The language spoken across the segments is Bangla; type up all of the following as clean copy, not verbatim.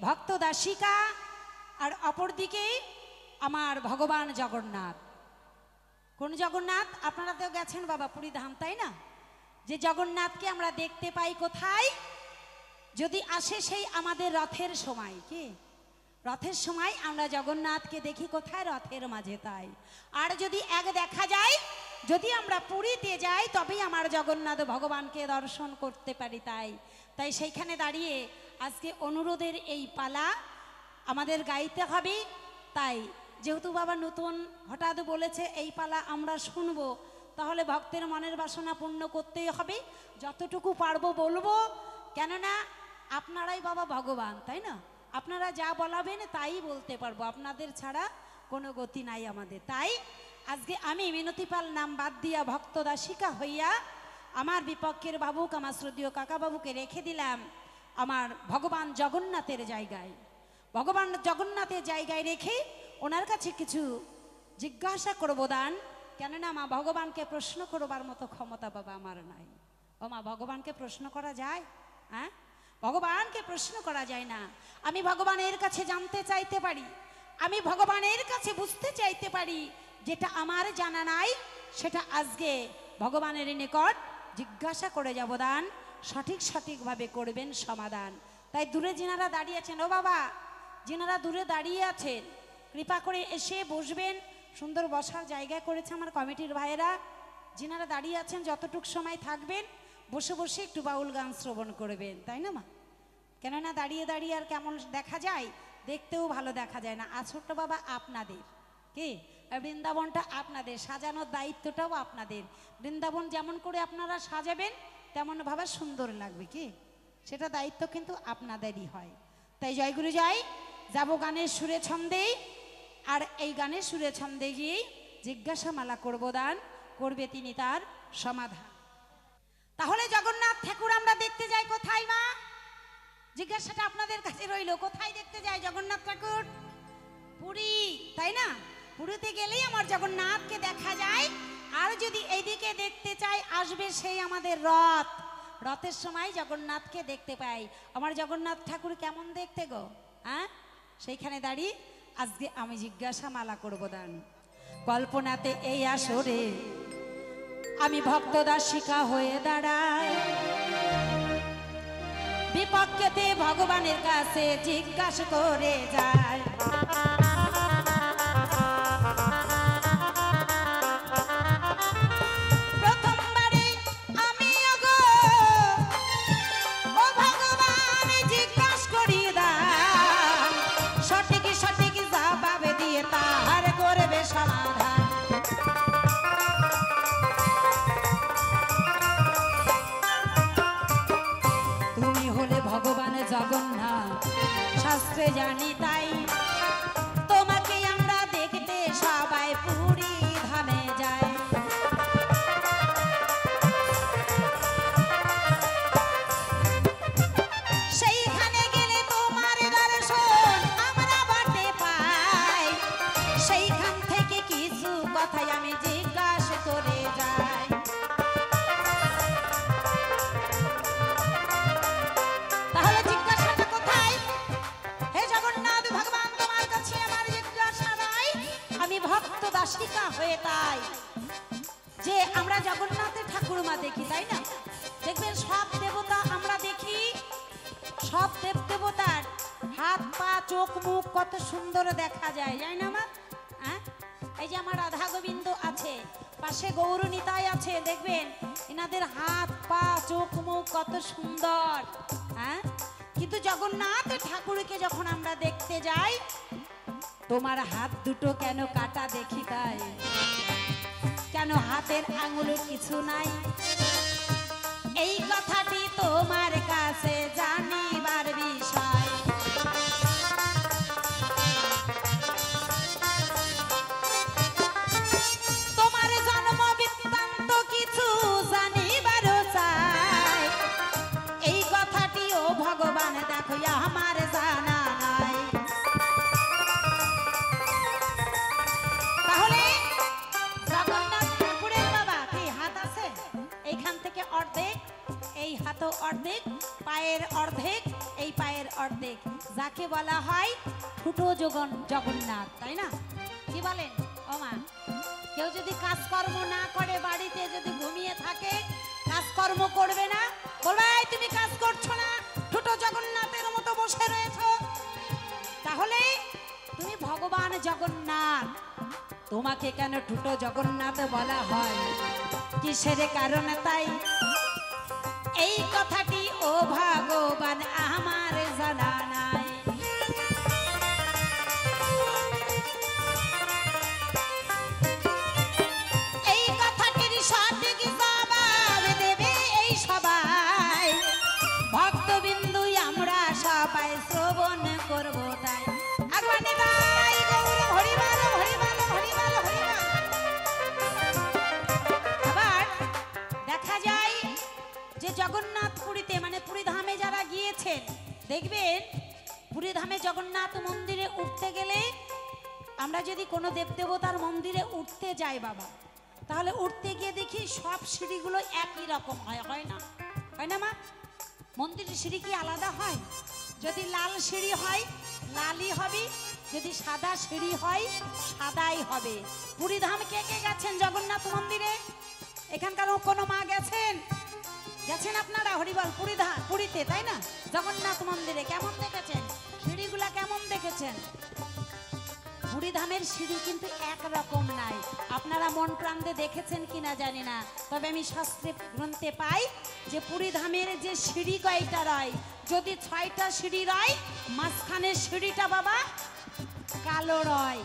ভক্ত দাসিকা আর অপরদিকে আমার ভগবান জগন্নাথ। কোন জগন্নাথ? আপনারা তো গেছেন বাবা পুরী ধাম, তাই না? যে জগন্নাথকে আমরা দেখতে পাই কোথায়? যদি আসে সেই আমাদের রথের সময়। কি রথের সময় আমরা জগন্নাথকে দেখি কোথায়? রথের মাঝে। তাই আর যদি এক দেখা যায়, যদি আমরা পুরীতে যাই তবেই আমার জগন্নাথ ভগবানকে দর্শন করতে পারি। তাই সেইখানে দাঁড়িয়ে আজকে অনুরোধের এই পালা আমাদের গাইতে হবে। তাই যেহেতু বাবা নতুন হঠাৎ বলেছে এই পালা আমরা শুনবো, তাহলে ভক্তের মনের বাসনা পূর্ণ করতেই হবে। যতটুকু পারবো বলবো, কেননা আপনারাই বাবা ভগবান, তাই না? আপনারা যা বলাবেন তাই বলতে পারবো, আপনাদের ছাড়া কোনো গতি নাই আমাদের। তাই আজকে আমি মিনতি পাল নাম বাদ দিয়া ভক্ত দাসিকা হইয়া আমার বিপক্ষের বাবুক, আমার শ্রদ্ধেয় কাকা বাবুকে রেখে দিলাম আমার ভগবান জগন্নাথের জায়গায়। ভগবান জগন্নাথের জায়গায় রেখে ওনার কাছে কিছু জিজ্ঞাসা করবো দান। কেননা মা ভগবানকে প্রশ্ন করবার মতো ক্ষমতা বাবা আমার নাই। ও মা, ভগবানকে প্রশ্ন করা যায়? হ্যাঁ, ভগবানকে প্রশ্ন করা যায় না। আমি ভগবানের কাছে জানতে চাইতে পারি, আমি ভগবানের কাছে বুঝতে চাইতে পারি। যেটা আমার জানা নাই সেটা আজকে ভগবানের নিকট জিজ্ঞাসা করে যাব দান। সঠিকভাবে করবেন সমাধান। তাই দূরে যিনারা দাঁড়িয়ে আছেন, ও বাবা যিনারা দূরে দাঁড়িয়ে আছেন, কৃপা করে এসে বসবেন। সুন্দর বসার জায়গা করেছে আমার কমিটির ভাইয়েরা। যিনারা দাঁড়িয়ে আছেন যতটুক সময় থাকবেন বসে বসে একটু বাউল গান শ্রবণ করবেন, তাই না মা? কেননা দাঁড়িয়ে দাঁড়িয়ে আর কেমন দেখা যায়, দেখতেও ভালো দেখা যায় না। আসরটা বাবা আপনাদের, কি বৃন্দাবনটা আপনাদের, সাজানোর দায়িত্বটাও আপনাদের। বৃন্দাবন যেমন করে আপনারা সাজাবেন তেমন ভাবে সুন্দর লাগবে, কি সেটা দায়িত্ব কিন্তু আপনাদেরই হয়। তাই জয়গুরু জয়, যাবো গানের সুরে ছন্দে। আর এই গানের সুরে ছন্দে গিয়েই জিজ্ঞাসামালা করবো দান, করবে তিনি তার সমাধান। তাহলে জগন্নাথ ঠাকুর আমরা দেখতে যাই কোথায় মা? জিজ্ঞাসাটা আপনাদের কাছে রইল, কোথায় দেখতে যাই জগন্নাথ ঠাকুর? পুরী, তাই না? পুরীতে গেলেই আমার জগন্নাথকে দেখা যায়। আর যদি এইদিকে দেখতে চাই, আসবে সেই আমাদের রথ। রথের সময় জগন্নাথকে দেখতে পাই। আমার জগন্নাথ ঠাকুর কেমন দেখতে গো? হ্যাঁ, সেইখানে দাঁড়িয়ে আজকে আমি জিজ্ঞাসামালা করবো দান। কল্পনাতে এই আসরে আমি ভক্ত দাসিকা হয়ে দাঁড়াই, বিপক্ষেতে ভগবানের কাছে জিজ্ঞাসা করে যায়। জগন্নাথ শাস্ত্রে জানি তাই, তোমাকে আমরা দেখতে সবাই পুরী ধামে যাই। সেইখানে গেলে তোমার দর্শন আমরা বাটে পাই। সেইখান থেকে কিছু কথাই আমি জিজ্ঞাসা করে যাই। হয়ে তাই যে আমরা জগন্নাথের ঠাকুরমা দেখি, তাই না? দেখবেন সব দেবতা আমরা দেখি, সব দেব দেবতার হাত পা চোখ মুখ কত সুন্দর দেখা যায়, যাই না মা? হ্যাঁ, এই যে আমার রাধা গোবিন্দ আছে, পাশে গৌরনীতাই আছে, দেখবেন এনাদের হাত পা চোখ মুখ কত সুন্দর। হ্যাঁ, কিন্তু জগন্নাথ ঠাকুরকে যখন আমরা দেখতে যাই, তোমার হাত দুটো কেন কাটা দেখি তাই, কেন হাতের আঙুলে কিছু নাই? এই কথাটি তোমার কাছে জানিবার বিষয়। তোমার জন্ম বৃত্তান্ত কিছু জানিবার চাই। এই কথাটি ও ভগবান দেখো আমার জানা নাই। অর্ধেক, এই হাতও অর্ধেক, পায়ের অর্ধেক, এই পায়ের অর্ধেক, যাকে বলা হয় ঠুটো জগন্নাথ, তাই না? কি বলেন ও মা? কেউ যদি কাজকর্ম না করে, বাড়িতে যদি ঘুমিয়ে থাকে, কাজকর্ম করবে না, বলবে এই তুমি কাজ করছো না, ঠুটো জগন্নাথের মতো বসে রয়েছো, তাহলে তুমি ভগবান জগন্নাথ। তোমাকে কেন ঠুটো জগন্নাথ বলা হয়, কিসের কারণে তাই এই কথাটি ও ভগবান আমার জানা নাই। এই কথাটির সঠিক জবাব দেবে এই সবাই, ভক্তবিন্দু আমরা সবাই শ্রবণ করব তাই। আগুয়ানি ভাই গৌর হরিবল হরিবল হরিবল হরিবল। আবার দেখা যায় যে জগন্নাথ পুরীতে, মানে পুরী ধামে যারা গিয়েছেন, দেখবেন পুরী ধামে জগন্নাথ মন্দিরে উঠতে গেলে, আমরা যদি কোনো দেবদেবতার মন্দিরে উঠতে যাই বাবা, তাহলে উঠতে গিয়ে দেখি সব সিঁড়িগুলো একই রকম হয়, হয় না? হয় না মা? মন্দিরের সিঁড়ি কি আলাদা হয়? যদি লাল সিঁড়ি হয় লালই হবে, যদি সাদা সিঁড়ি হয় সাদাই হবে। পুরী ধাম কে কে গেছেন জগন্নাথ মন্দিরে? এখানকার কোনো মা গেছেন? গেছেন আপনারা হরিবল পুরীতে, তাই না? জগন্নাথ মন্দিরে কেমন দেখেছেন? সিঁড়িগুলা কেমন দেখেছেন? পুরী ধামের সিঁড়ি কিন্তু একরকম নাই। আপনারা মন প্রান্তে দেখেছেন কিনা জানি না, তবে আমি শাস্ত্রে গ্রন্থে পাই যে পুরী ধামের যে সিঁড়ি কয়টা রয়, যদি 6টা সিঁড়ি রয়, মাঝখানের সিঁড়িটা বাবা কালো রয়।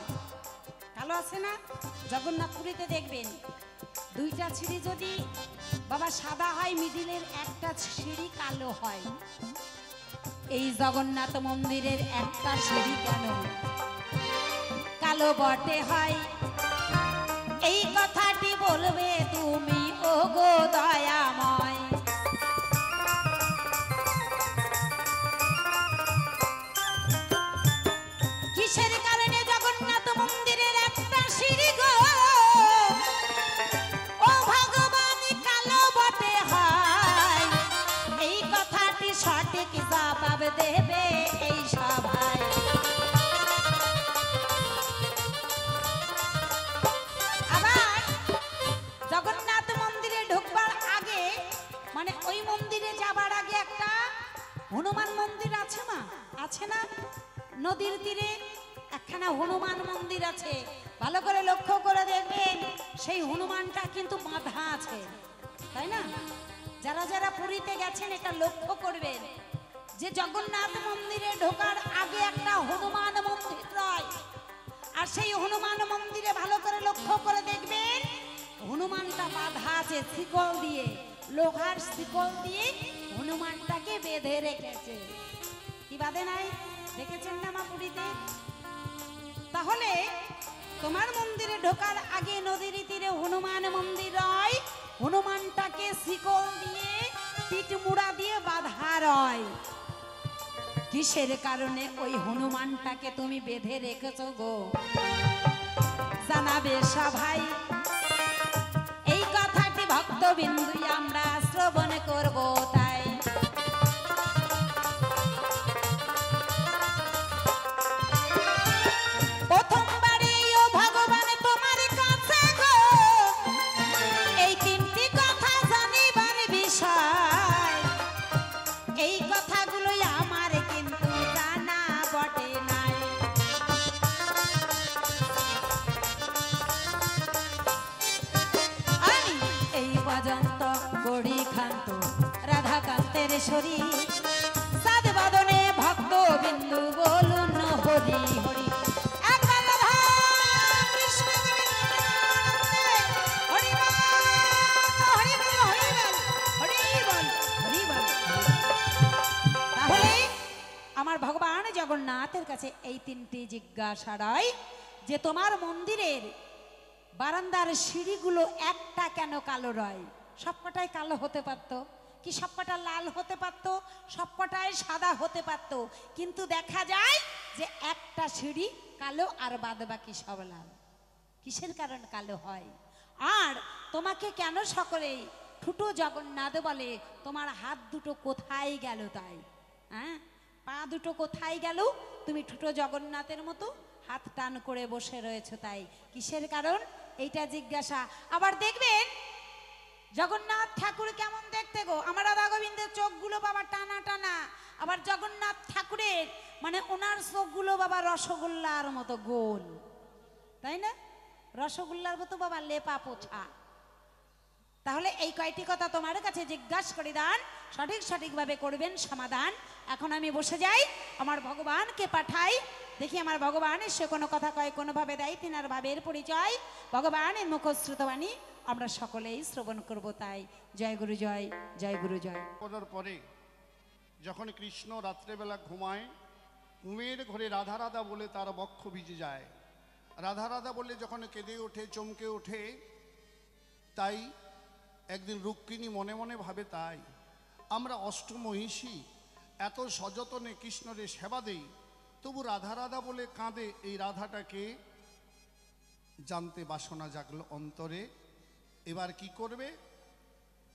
কালো আছে না? জগন্নাথ পুরীতে দেখবেন 2টা সিঁড়ি যদি বাবা সাদা হয়, মিডিলের একটা সিঁড়ি কালো হয়। এই জগন্নাথ মন্দিরের একটা সিঁড়ি কেন কালো বটে হয়, এই কথাটি বলবে তুমি ও গো দয়াময়। কিসের কারণে জগন্নাথ মন্দিরের একটা সিঁড়ি গো ও ভগবান কালো বটে হয়, এই কথাটি সঠিক জবাব দেবে এই সভায়। আবার জগন্নাথ মন্দিরে ঢুকবার আগে, মানে ওই মন্দিরে যাবার আগে একটা হনুমান মন্দির আছে মা, আছে না? নদীর তীরে একখানা হনুমান মন্দির আছে, ভালো করে লক্ষ্য করে দেখবেন সেই হনুমানটা কিন্তু বাঁধা আছে, তাই না? যারা যারা পুরীতে গেছেন এটা লক্ষ্য করবেন যে জগন্নাথ মন্দিরে ঢোকার আগে একটা হনুমান মন্দির রয়, আর সেই হনুমান মন্দিরে ভালো করে লক্ষ্য করে দেখবেন হনুমানটা বাঁধা আছে শিকল দিয়ে, লোহার শিকল দিয়ে হনুমানটাকে বেঁধে রেখেছে। কি বাঁধে নাই? দেখেছেন না মা পুরীতে? তাহলে তোমার মন্দিরে ঢোকার আগে নদীর তীরে হনুমান মন্দির রয়, হনুমানটাকে শিকল দিয়ে পিঠ মুড়া দিয়ে বাঁধা রয়। কিসের কারণে ওই হনুমানটাকে তুমি বেঁধে রেখেছো গো? জানাবে সবাই, এই কথাটি ভক্তবিন্দু আমরা শ্রবণ করব তাই। প্রথমবারে ও ভগবান তোমার কাছে গো এই 3টি কথা জানিবার বিষয়, এই কথাগুলো আমার কিন্তু জানা বটে নাই। আমি এই পর্যন্ত গড়ি খান্ত রাধাকান্তের শরীর, সাদ বাদনে ভক্ত বিন্দু বলুন হরি হরি। আমার ভগবান জগন্নাথের কাছে এই 3টি জিজ্ঞাসা রয় যে তোমার মন্দিরের বারান্দার সিঁড়িগুলো একটা কেন কালো রয়? সবকটাই কালো হতে পারত, কি সবকটা লাল হতে পারত, সবকটাই সাদা হতে পারত, কিন্তু দেখা যায় যে একটা সিঁড়ি কালো আর বাদ বাকি সব লাল। কিসের কারণ কালো হয়? আর তোমাকে কেন সকলেই ঠুটো জগন্নাথ বলে? তোমার হাত দুটো কোথায় গেল তাই? হ্যাঁ, পা দুটো কোথায় গেল? তুমি ঠুটো জগন্নাথের মতো হাত টান করে বসে রয়েছো, তাই কিসের কারণ? এইটা জিজ্ঞাসা। আবার দেখবেন জগন্নাথ ঠাকুর কেমন দেখতে গো, আমার রাধা গোবিন্দের চোখগুলো বাবা টানা টানা, আবার জগন্নাথ ঠাকুরের মানে ওনার চোখগুলো বাবা রসগোল্লার মতো গোল, তাই না? রসগোল্লার মতো বাবা লেপা পোছা। তাহলে এই কয়টি কথা তোমার কাছে জিজ্ঞাসা করে দান, সঠিকভাবে করবেন সমাধান। এখন আমি বসে যাই, আমার ভগবানকে পাঠাই, দেখি আমার ভগবান সে কোনো কথা কয়, কোনোভাবে দেয় তিনার ভাবের পরিচয়। ভগবানের মুখশ্রুতবাণী আমরা সকলেই শ্রবণ করব, তাই জয় গুরু জয়, জয় গুরু জয়। করার পরে যখন কৃষ্ণ রাত্রেবেলা ঘুমায়, ঘুমের ঘরে রাধা রাধা বলে তার বক্ষ ভিজে যায়। রাধা রাধা বলে যখন কেঁদে ওঠে, চমকে ওঠে, তাই একদিন রুক্মিণী মনে মনে ভাবে, তাই আমরা অষ্টমহিষী এত সযতনে কৃষ্ণরে সেবা দেই, তবু রাধা রাধা বলে কাঁদে, এই রাধাটাকে জানতে বাসনা জাগলো অন্তরে। এবার কি করবে?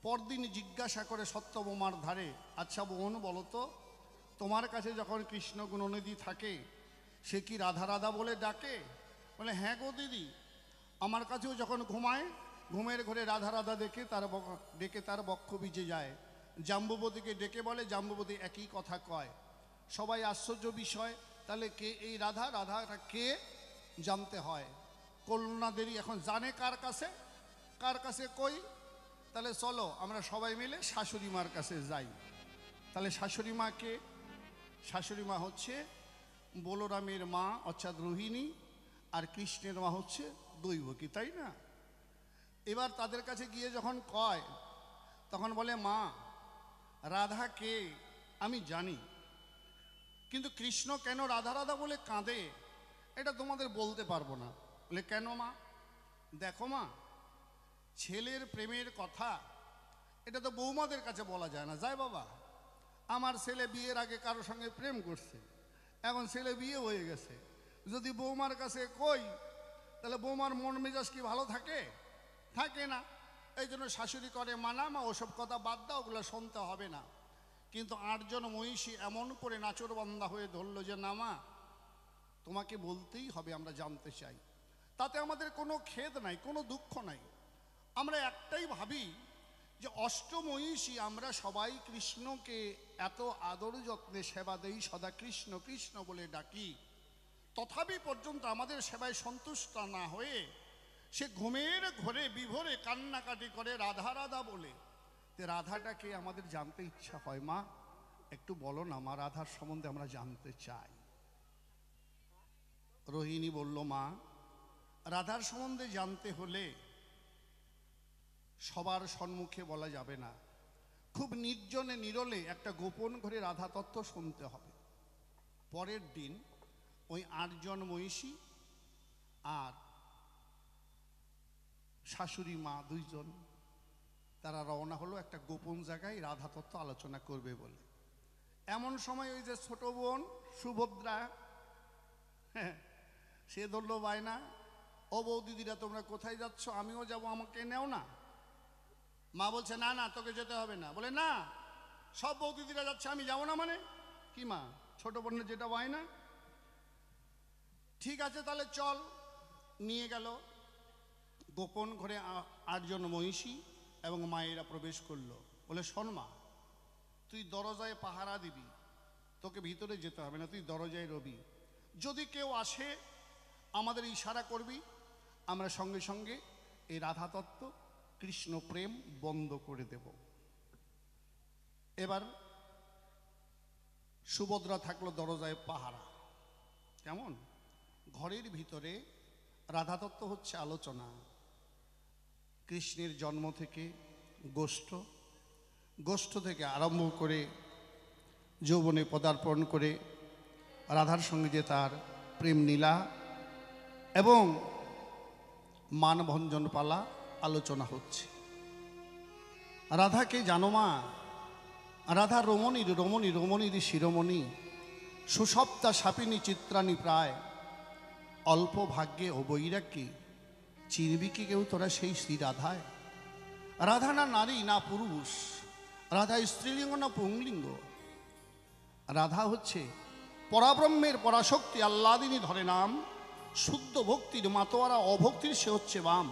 পরদিন জিজ্ঞাসা করে সত্যবমার ধারে, আচ্ছা বোন বলো তো, তোমার কাছে যখন কৃষ্ণ গুণনিধি থাকে সে কি রাধা রাধা বলে ডাকে? বলে হ্যাঁ গো দিদি, আমার কাছেও যখন ঘুমায়, ঘুমের ঘরে রাধা রাধা ডেকে তার বক্ষ ভিজে যায়। জাম্বুবতীকে ডেকে বলে, জাম্বুবতী একই কথা কয়। সবাই আশ্চর্য বিষয়, তাহলে কে এই রাধা? রাধাটা কে জানতে হয়। করুণা দেরি এখন জানে কার কাছে, কার কাছে কই? তাহলে চলো আমরা সবাই মিলে শাশুড়ি মার কাছে যাই। তাহলে শাশুড়ি মা কে? শাশুড়ি মা হচ্ছে বলরামের মা অর্থাৎ রোহিণী, আর কৃষ্ণের মা হচ্ছে দৈবকী, তাই না? এবার তাদের কাছে গিয়ে যখন কয়, তখন বলে, মা রাধা কে আমি জানি, কিন্তু কৃষ্ণ কেন রাধা রাধা বলে কাঁদে এটা তোমাদের বলতে পারবো না। বলে কেন মা? দেখো মা, ছেলের প্রেমের কথা এটা তো বৌমাদের কাছে বলা যায় না, যায় বাবা? আমার ছেলে বিয়ের আগে কারোর সঙ্গে প্রেম করছে, এখন ছেলে বিয়ে হয়ে গেছে, যদি বৌমার কাছে কই তাহলে বৌমার মন মেজাজ কি ভালো থাকে? থাকে না। এই জন্য শাশুড়ি করে মানা, মা ওসব কথা বাদ দাও, ওগুলো শুনতে হবে না। কিন্তু 8 জন মহিষী এমন করে নাচরবান্দা হয়ে ধরল যে, না মা তোমাকে বলতেই হবে, আমরা জানতে চাই। তাতে আমাদের কোনো খেদ নাই, কোনো দুঃখ নাই। আমরা একটাই ভাবি যে অষ্টমহিষী আমরা সবাই কৃষ্ণকে এত আদর যত্নে সেবা দেই, সদা কৃষ্ণ কৃষ্ণ বলে ডাকি, তথাপি পর্যন্ত আমাদের সেবায় সন্তুষ্ট না হয়ে সে ঘুমের ঘরে বিভোরে কান্নাকাটি করে রাধা রাধা বলে। রাধাটাকে আমাদের জানতে ইচ্ছা হয়। মা একটু বলো না, মা রাধার সম্বন্ধে আমরা জানতে চাই। রোহিণী বলল, মা রাধার সম্বন্ধে জানতে হলে সবার সম্মুখে বলা যাবে না, খুব নির্জনে নিরলে একটা গোপন ঘরে রাধা তত্ত্ব শুনতে হবে। পরের দিন ওই 8 জন মহিষী আর শাশুড়ি মা 2 জন তারা রওনা হলো একটা গোপন জায়গায় রাধা তত্ত্ব আলোচনা করবে বলে। এমন সময় ওই যে ছোট বোন সুভদ্রা, হ্যাঁ, সে ধরলো বায়না, ও বৌদিদিরা তোমরা কোথায় যাচ্ছ? আমিও যাব, আমাকে নেও না। মা বলছে, না না তোকে যেতে হবে না। বলে না, সব বৌদিদিরা যাচ্ছে, আমি যাবো না মানে কি? মা ছোট বোনের যেটা বায়না। ঠিক আছে তাহলে চল। নিয়ে গেল গোপন ঘরে 8 জন মহিষী এবং মায়েরা প্রবেশ করলো। বলে, শোন মা, তুই দরজায় পাহারা দিবি, তোকে ভিতরে যেতে হবে না, তুই দরজায় রবি। যদি কেউ আসে আমাদের ইশারা করবি, আমরা সঙ্গে সঙ্গে এই রাধা তত্ত্ব কৃষ্ণ প্রেম বন্ধ করে দেব। এবার সুভদ্রা থাকলো দরজায় পাহারা। কেমন? ঘরের ভিতরে রাধা তত্ত্ব হচ্ছে আলোচনা, কৃষ্ণের জন্ম থেকে গোষ্ঠ থেকে আরম্ভ করে যৌবনে পদার্পণ করে রাধার সঙ্গে যে তার প্রেম নীলা এবং মানভঞ্জন পালা আলোচনা হচ্ছে। রাধাকে জানো মা? রাধা রমণীর শিরোমণি, সুসপ্তা সাপিনী চিত্রাণী প্রায়, অল্প ভাগ্যে ও বৈরাগ্যে চিনবি কি কেউ তোরা সেই শ্রী রাধায়? রাধা না নারী না পুরুষ, রাধা স্ত্রীলিঙ্গ না পুংলিঙ্গ, রাধা হচ্ছে পরাব্রহ্মের পরাশক্তি, আহ্লাদিনী ধরে নাম, শুদ্ধ ভক্তির মাতোয়ারা অভক্তির সে হচ্ছে বাম।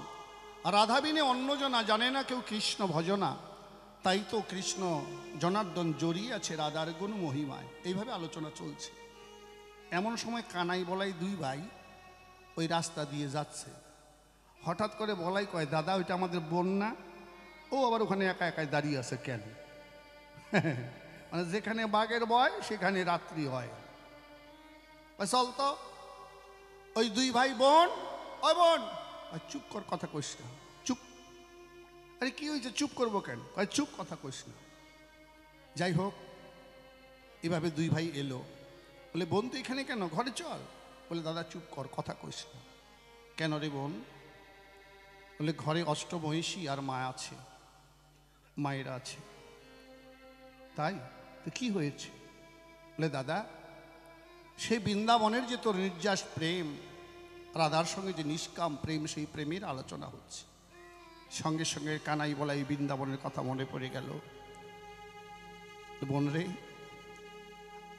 রাধা বিনে অন্যজনা জানে না কেউ কৃষ্ণ ভজনা, তাই তো কৃষ্ণ জনার্দন জড়িয়ে আছে রাধার গুণ মহিমায়। এইভাবে আলোচনা চলছে। এমন সময় কানাই বলাই দুই ভাই ওই রাস্তা দিয়ে যাচ্ছে। হঠাৎ করে বলাই কয়, দাদা ওইটা আমাদের বোন না? ও আবার ওখানে একা একাই দাঁড়িয়ে আছে কেন? মানে যেখানে বাঘের ভয় সেখানে রাত্রি হয়। চল তো। ওই দুই ভাই বোন, ওই বোন চুপ কর, কথা কইস না, চুপ। আরে কি হয়েছে, চুপ করবো কেন? চুপ, কথা কইস না। যাই হোক, এভাবে দুই ভাই এলো। বলে, বোন তো এখানে কেন, ঘরে চল। বলে, দাদা চুপ কর, কথা কইস না। কেন রে বোন? বলে, ঘরে অষ্টমহিষী আর মা আছে, মায়েরা আছে। তাই তো কি হয়েছে? বলে, দাদা সেই বৃন্দাবনের যে তোর নির্যাস প্রেম, রাধার সঙ্গে যে নিষ্কাম প্রেম, সেই প্রেমের আলোচনা হচ্ছে। সঙ্গে সঙ্গে কানাই বলা এই বৃন্দাবনের কথা মনে পড়ে গেল। বোন রে,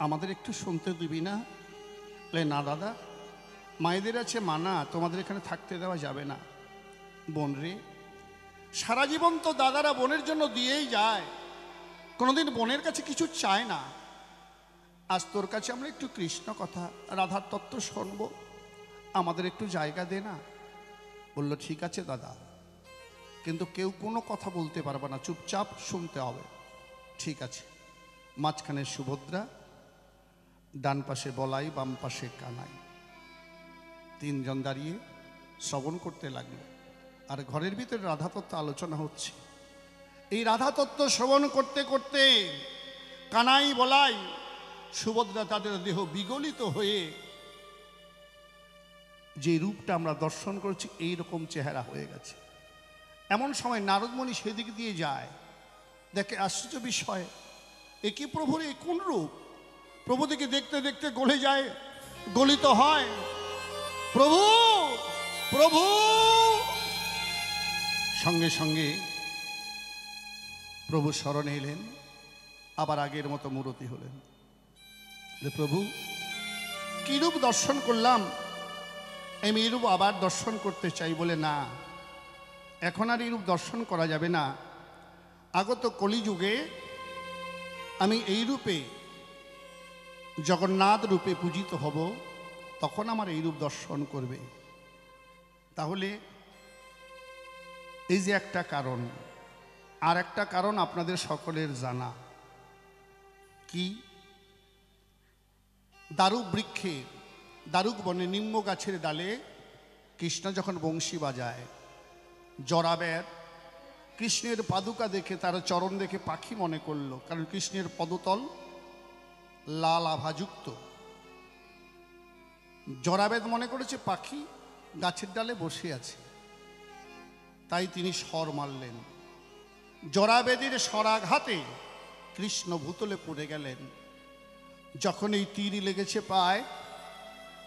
আমাদের একটু শুনতে দিবি না? বলে, না দাদা, মায়েদের আছে মানা, তোমাদের এখানে থাকতে দেওয়া যাবে না। বোন রে, সারা জীবন তো দাদারা বোনের জন্য দিয়েই যায়, কোনোদিন বোনের কাছে কিছু চায় না। আজ তোর কাছে আমরা একটু কৃষ্ণ কথা, রাধার তত্ত্ব শুনবো, আমাদের একটু জায়গা দে না। বলল, ঠিক আছে দাদা, কিন্তু কেউ কোনো কথা বলতে পারবে না, চুপচাপ শুনতে হবে। ঠিক আছে। মাঝখানে সুভদ্রা, ডান পাশে বলাই, বাম পাশে কানাই, তিনজন দাঁড়িয়ে শ্রবণ করতে লাগলো। আর ঘরের ভিতরে রাধা তত্ত্ব আলোচনা হচ্ছে। এই রাধা তত্ত্ব শ্রবণ করতে করতে কানাই, বলাই, সুভদ্রা তাদের দেহ বিগলিত হয়ে যে রূপটা আমরা দর্শন করছি এইরকম চেহারা হয়ে গেছে। এমন সময় নারদমণি সেদিক দিয়ে যায়, দেখে আশ্চর্য বিষয়, এ কি প্রভুর এই কোন রূপ? প্রভু দিকে দেখতে দেখতে গলে যায়, গলিত হয়। প্রভু, প্রভু! সঙ্গে সঙ্গে প্রভু শরণে এলেন, আবার আগের মতো মূরতি হলেন। প্রভু, কি রূপ দর্শন করলাম, আমি এই রূপ আবার দর্শন করতে চাই। বলে, না, এখন আর এই রূপ দর্শন করা যাবে না। আগত কলিযুগে আমি এই রূপে, জগন্নাথ রূপে পূজিত হব, তখন আমার এই রূপ দর্শন করবে। তাহলে এই যে একটা কারণ, আর একটা কারণ আপনাদের সকলের জানা। কি? দারুক বৃক্ষে, দারুক বনে নিম্ব গাছের ডালে কৃষ্ণ যখন বংশী বাজায়, জরাবেদ কৃষ্ণের পাদুকা দেখে, তার চরণ দেখে পাখি মনে করলো, কারণ কৃষ্ণের পদতল লাল আভাযুক্ত। জরাবেদ মনে করেছে পাখি গাছের ডালে বসে আছে, তাই তিনি স্বর মারলেন। জরাবেদের স্বরাঘাতে কৃষ্ণ ভূতলে পড়ে গেলেন। যখন এই তীর লেগেছে পায়,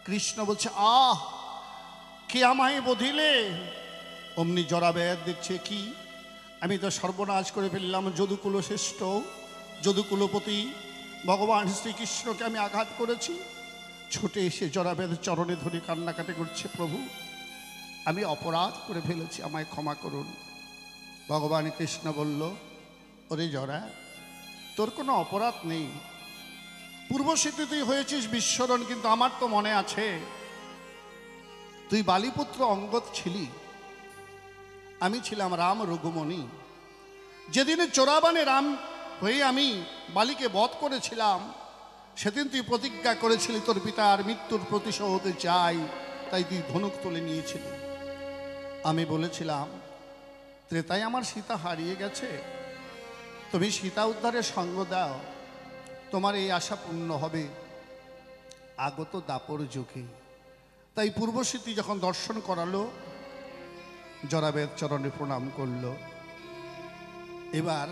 কৃষ্ণ বলছে, আহ, কে আমায় বধিলে? অমনি জরাবেদ দেখছে, কি, আমি তো সর্বনাশ করে ফেললাম যদুকুল শ্রেষ্ঠ, যদুকুলপতি ভগবান শ্রীকৃষ্ণকে আমি আঘাত করেছি। ছুটে এসে জরাবেদ চরণে ধরে কান্নাকাটি করছে, প্রভু আমি অপরাধ করে ফেলেছি, আমায় ক্ষমা করুন। ভগবান কৃষ্ণ বলল, ওরে জরা, তোর কোনো অপরাধ নেই। পূর্বশীতে তুই হয়েছিস বিশ্বরণ, কিন্তু আমার তো মনে আছে তুই বালিপুত্র অঙ্গদ ছিলি, আমি ছিলাম রাম রঘুমণি। যেদিনে চোরাবানে রাম হয়ে আমি বালিকে বধ করেছিলাম, সেদিন তুই প্রতিজ্ঞা করেছিলি তোর পিতার মৃত্যুর প্রতিশোধ হতে চাই, তাই তুই ধনুক তুলে নিয়েছিলি। আমি বলেছিলাম, ত্রেতায় আমার সীতা হারিয়ে গেছে, তুমি সীতা উদ্ধারের সঙ্গ দাও, তোমার এই আশা পূর্ণ হবে আগত দাপর যুগে। তাই পূর্বস্মৃতি যখন দর্শন করালো, জরাবেদ চরণে প্রণাম করলো। এবার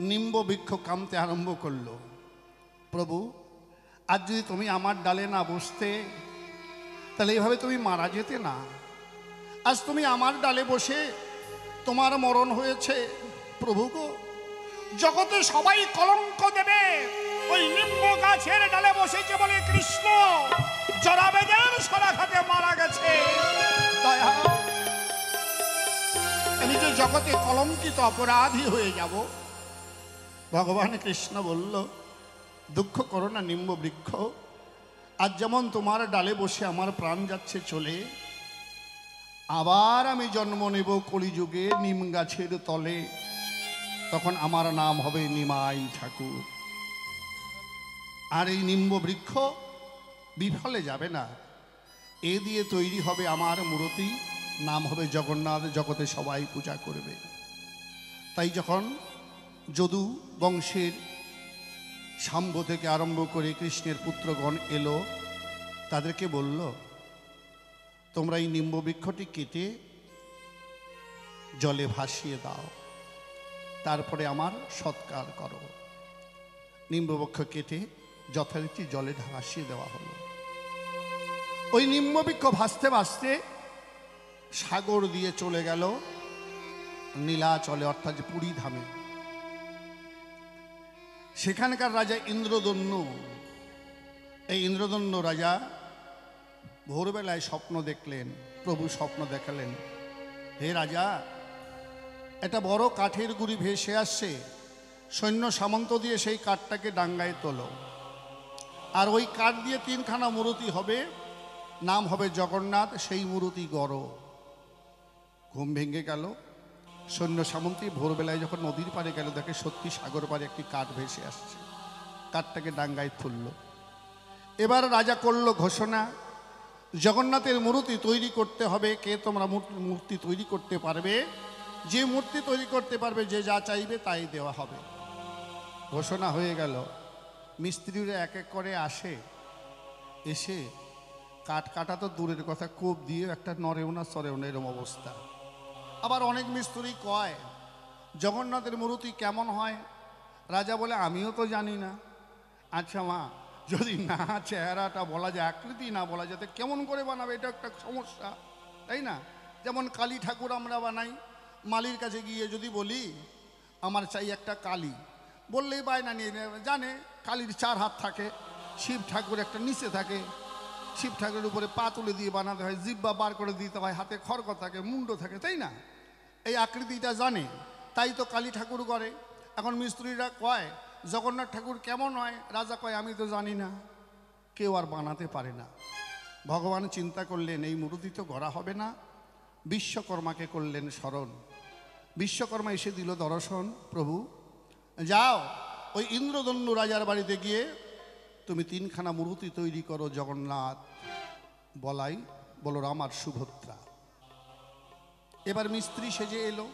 নিম্ব বৃক্ষ কামতে আরম্ভ করলো। প্রভু, আজ যদি তুমি আমার ডালে না বসতে, তাহলে এভাবে তুমি মারা যেতে না। আজ তুমি আমার ডালে বসে তোমার মরণ হয়েছে। প্রভু গো, জগতে সবাই কলঙ্ক দেবে, ওই নিম্ব গাছের ডালে বসেছে বলে কৃষ্ণ জরাবেদের সরাঘাতে মারা গেছে। দয়া, আমি যে জগতে কলঙ্কিত অপরাধী হয়ে যাব। ভগবান কৃষ্ণ বলল, দুঃখ করো না নিম্ব বৃক্ষ, আজ যেমন তোমার ডালে বসে আমার প্রাণ যাচ্ছে চলে, আবার আমি জন্ম নেব কলিযুগে নিম গাছের তলে, তখন আমার নাম হবে নিমাই ঠাকুর। আর এই নিম্ব বৃক্ষ বিফলে যাবে না, এ দিয়ে তৈরি হবে আমার মূর্তি, নাম হবে জগন্নাথ, জগতে সবাই পূজা করবে। তাই যখন যদু বংশের শাম্ব থেকে আরম্ভ করে কৃষ্ণের পুত্রগণ এলো, তাদেরকে বলল, তোমরা এই নিম্ব বৃক্ষটি কেটে জলে ভাসিয়ে দাও, তারপরে আমার সৎকার করো। নিম্ব বৃক্ষ কেটে যথারীতি জলে ভাসিয়ে দেওয়া হলো। ওই নিম্ব বৃক্ষ ভাসতে ভাসতে সাগর দিয়ে চলে গেল নীলাচলে, অর্থাৎ পুরী ধামে। সেখানকার রাজা ইন্দ্রদন্য, এই ইন্দ্রদন্য রাজা ভোরবেলায় স্বপ্ন দেখলেন, প্রভু স্বপ্ন দেখালেন, হে রাজা, একটা বড় কাঠের গুড়ি ভেসে আসছে, সৈন্য সামন্ত দিয়ে সেই কাঠটাকে ডাঙ্গায় তোলো, আর ওই কাঠ দিয়ে তিনখানা মূর্তি হবে, নাম হবে জগন্নাথ, সেই মূর্তি গড়। ঘুম ভেঙে গেল। সৈন্য সামন্তী ভোরবেলায় যখন নদীর পাড়ে গেল, দেখে সত্যি সাগর পাড়ে একটি কাঠ ভেসে আসছে, কাঠটাকে ডাঙ্গায় তুলল। এবার রাজা করল ঘোষণা, জগন্নাথের মূর্তি তৈরি করতে হবে। কে তোমরা মূর্তি তৈরি করতে পারবে? যে মূর্তি তৈরি করতে পারবে, যে যা চাইবে তাই দেওয়া হবে। ঘোষণা হয়ে গেল। মিস্ত্রিরা এক এক করে আসে, এসে কাঠ কাটা তো দূরের কথা, কোপ দিয়ে একটা নড়েও না সরেও না, এরকম অবস্থা। আবার অনেক মিস্ত্রি কয়, জগন্নাথের মূর্তি কেমন হয়? রাজা বলে, আমিও তো জানি না। আচ্ছা মা, যদি না চেহারাটা বলা যায়, আকৃতি না বলা যায়, কেমন করে বানাবে? এটা একটা সমস্যা, তাই না? যেমন কালী ঠাকুর আমরা বানাই, মালির কাছে গিয়ে যদি বলি আমার চাই একটা কালী, বললেই বায়না নিয়ে নেবে। জানে কালীর 4 হাত থাকে, শিব ঠাকুর একটা নিচে থাকে, শিব ঠাকুরের উপরে পা তুলে দিয়ে বানাতে হয়, জিব্বা বার করে দিতে হয়, হাতে খড়গ থাকে, মুন্ড থাকে, তাই না? এই আকৃতিটা জানে, তাই তো কালী ঠাকুর করে। এখন মিস্ত্রিরা কয়, জগন্নাথ ঠাকুর কেমন হয়? রাজা কয়, আমি তো জানি না, কেউ আর বানাতে পারে না। ভগবান চিন্তা করলেন, এই মূর্তি তো গড়া হবে না। বিশ্বকর্মাকে করলেন স্মরণ। বিশ্বকর্মা এসে দিল দর্শন, প্রভু যাও ওই ইন্দ্রদন্য রাজার বাড়িতে গিয়ে তুমি 3খানা মূর্তি তৈরি করো, জগন্নাথ, বলাই, বলরাম আর সুভদ্রা। এবার মিস্ত্রি সেজে এলো,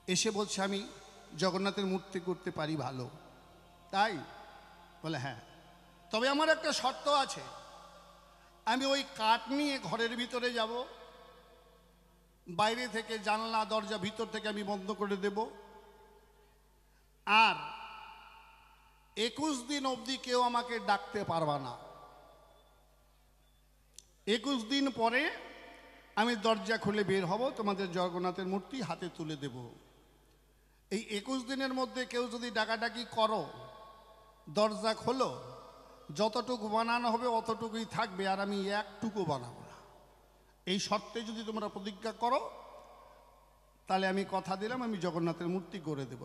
এসে বলছে, আমি জগন্নাথের মূর্তি করতে পারি ভালো। তাই? বলে হ্যাঁ, তবে আমার একটা শর্ত আছে, আমি ওই কাঠ নিয়ে ঘরের ভিতরে যাব, বাইরে থেকে জানলা দরজা ভিতর থেকে আমি বন্ধ করে দেব, আর 21 দিন অবধি কেউ আমাকে ডাকতে পারবা না। 21 দিন পরে আমি দরজা খুলে বের হব, তোমাদের জগন্নাথের মূর্তি হাতে তুলে দেব। এই 21 দিনের মধ্যে কেউ যদি ডাকাডাকি করো, দরজা খোলো, যতটুকু বানানো হবে অতটুকুই থাকবে, আর আমি একটুকু বানাবো না। এই শর্তে যদি তোমরা প্রতিজ্ঞা করো, তাহলে আমি কথা দিলাম, আমি জগন্নাথের মূর্তি করে দেব।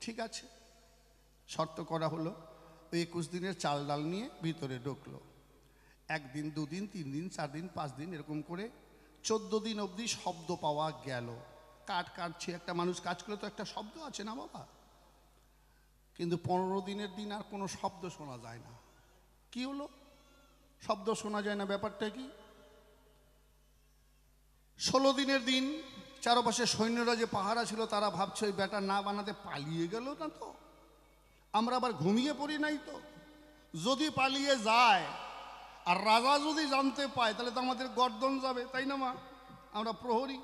ঠিক আছে, শর্ত করা হলো। ওই 21 দিনের চাল ডাল নিয়ে ভিতরে ঢুকলো। 1 দিন, 2 দিন, 3 দিন, 4 দিন, 5 দিন, এরকম করে 14 দিন অবধি শব্দ পাওয়া গেল। কাঠ কাটছে, একটা মানুষ কাজ করে তো একটা শব্দ আছে না বাবা? কিন্তু 15 দিনের দিন আর কোনো শব্দ শোনা যায় না। কি হলো? শব্দ শোনা যায় না, ব্যাপারটা কি? 16 দিনের দিন চারপাশে সৈন্যরা যে পাহারা ছিল, তারা ভাবছে ওই ব্যাটা না বানাতে পালিয়ে গেল না তো, আমরা আবার ঘুমিয়ে পড়ি নাই তো? যদি পালিয়ে যায় আর রাজা যদি জানতে পায়, তাহলে তো আমাদের গর্দন যাবে, তাই না মা? আমরা প্রহরী।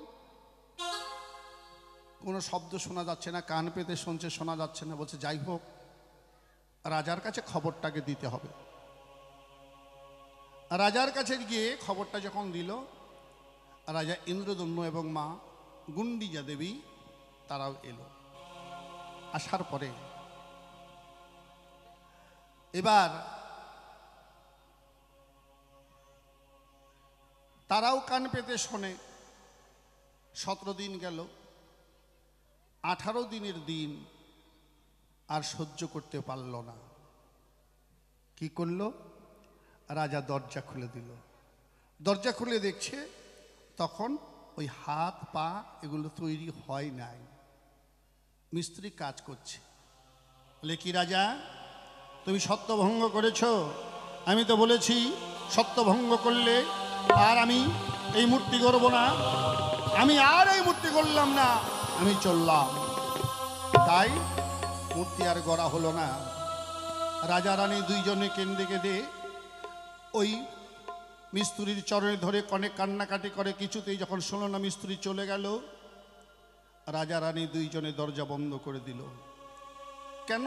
কোনো শব্দ শোনা যাচ্ছে না, কান পেতে শুনছে, শোনা যাচ্ছে না। বলছে যাই হোক, রাজার কাছে খবরটাকে দিতে হবে। রাজার কাছে গিয়ে খবরটা যখন দিল, রাজা ইন্দ্রদন্য এবং মা গুন্ডিজা দেবী তারাও এলো। আসার পরে এবার তারাও কান পেতে শোনে। 17 দিন গেল, 18 দিনের দিন আর সহ্য করতে পারল না। কি করলো? রাজা দরজা খুলে দিল। দরজা খুলে দেখছে তখন ওই হাত পা এগুলো তৈরি হয় নাই, মিস্ত্রি কাজ করছে। বলে, কি রাজা, তুমি সত্যভঙ্গ করেছ? আমি তো বলেছি সত্যভঙ্গ করলে আর আমি এই মূর্তি গড়ব না। আমি আর এই মূর্তি গড়লাম না, আমি চললাম। তাই মূর্তি আর গড়া হলো না। রাজা রানী দুইজনে কেঁদে কেঁদে ওই মিস্ত্রির চরণে ধরে অনেক কান্নাকাটি করে। কিছুতেই যখন শোনো না মিস্ত্রি চলে গেল, রাজা রানী দুইজনে দরজা বন্ধ করে দিল। কেন?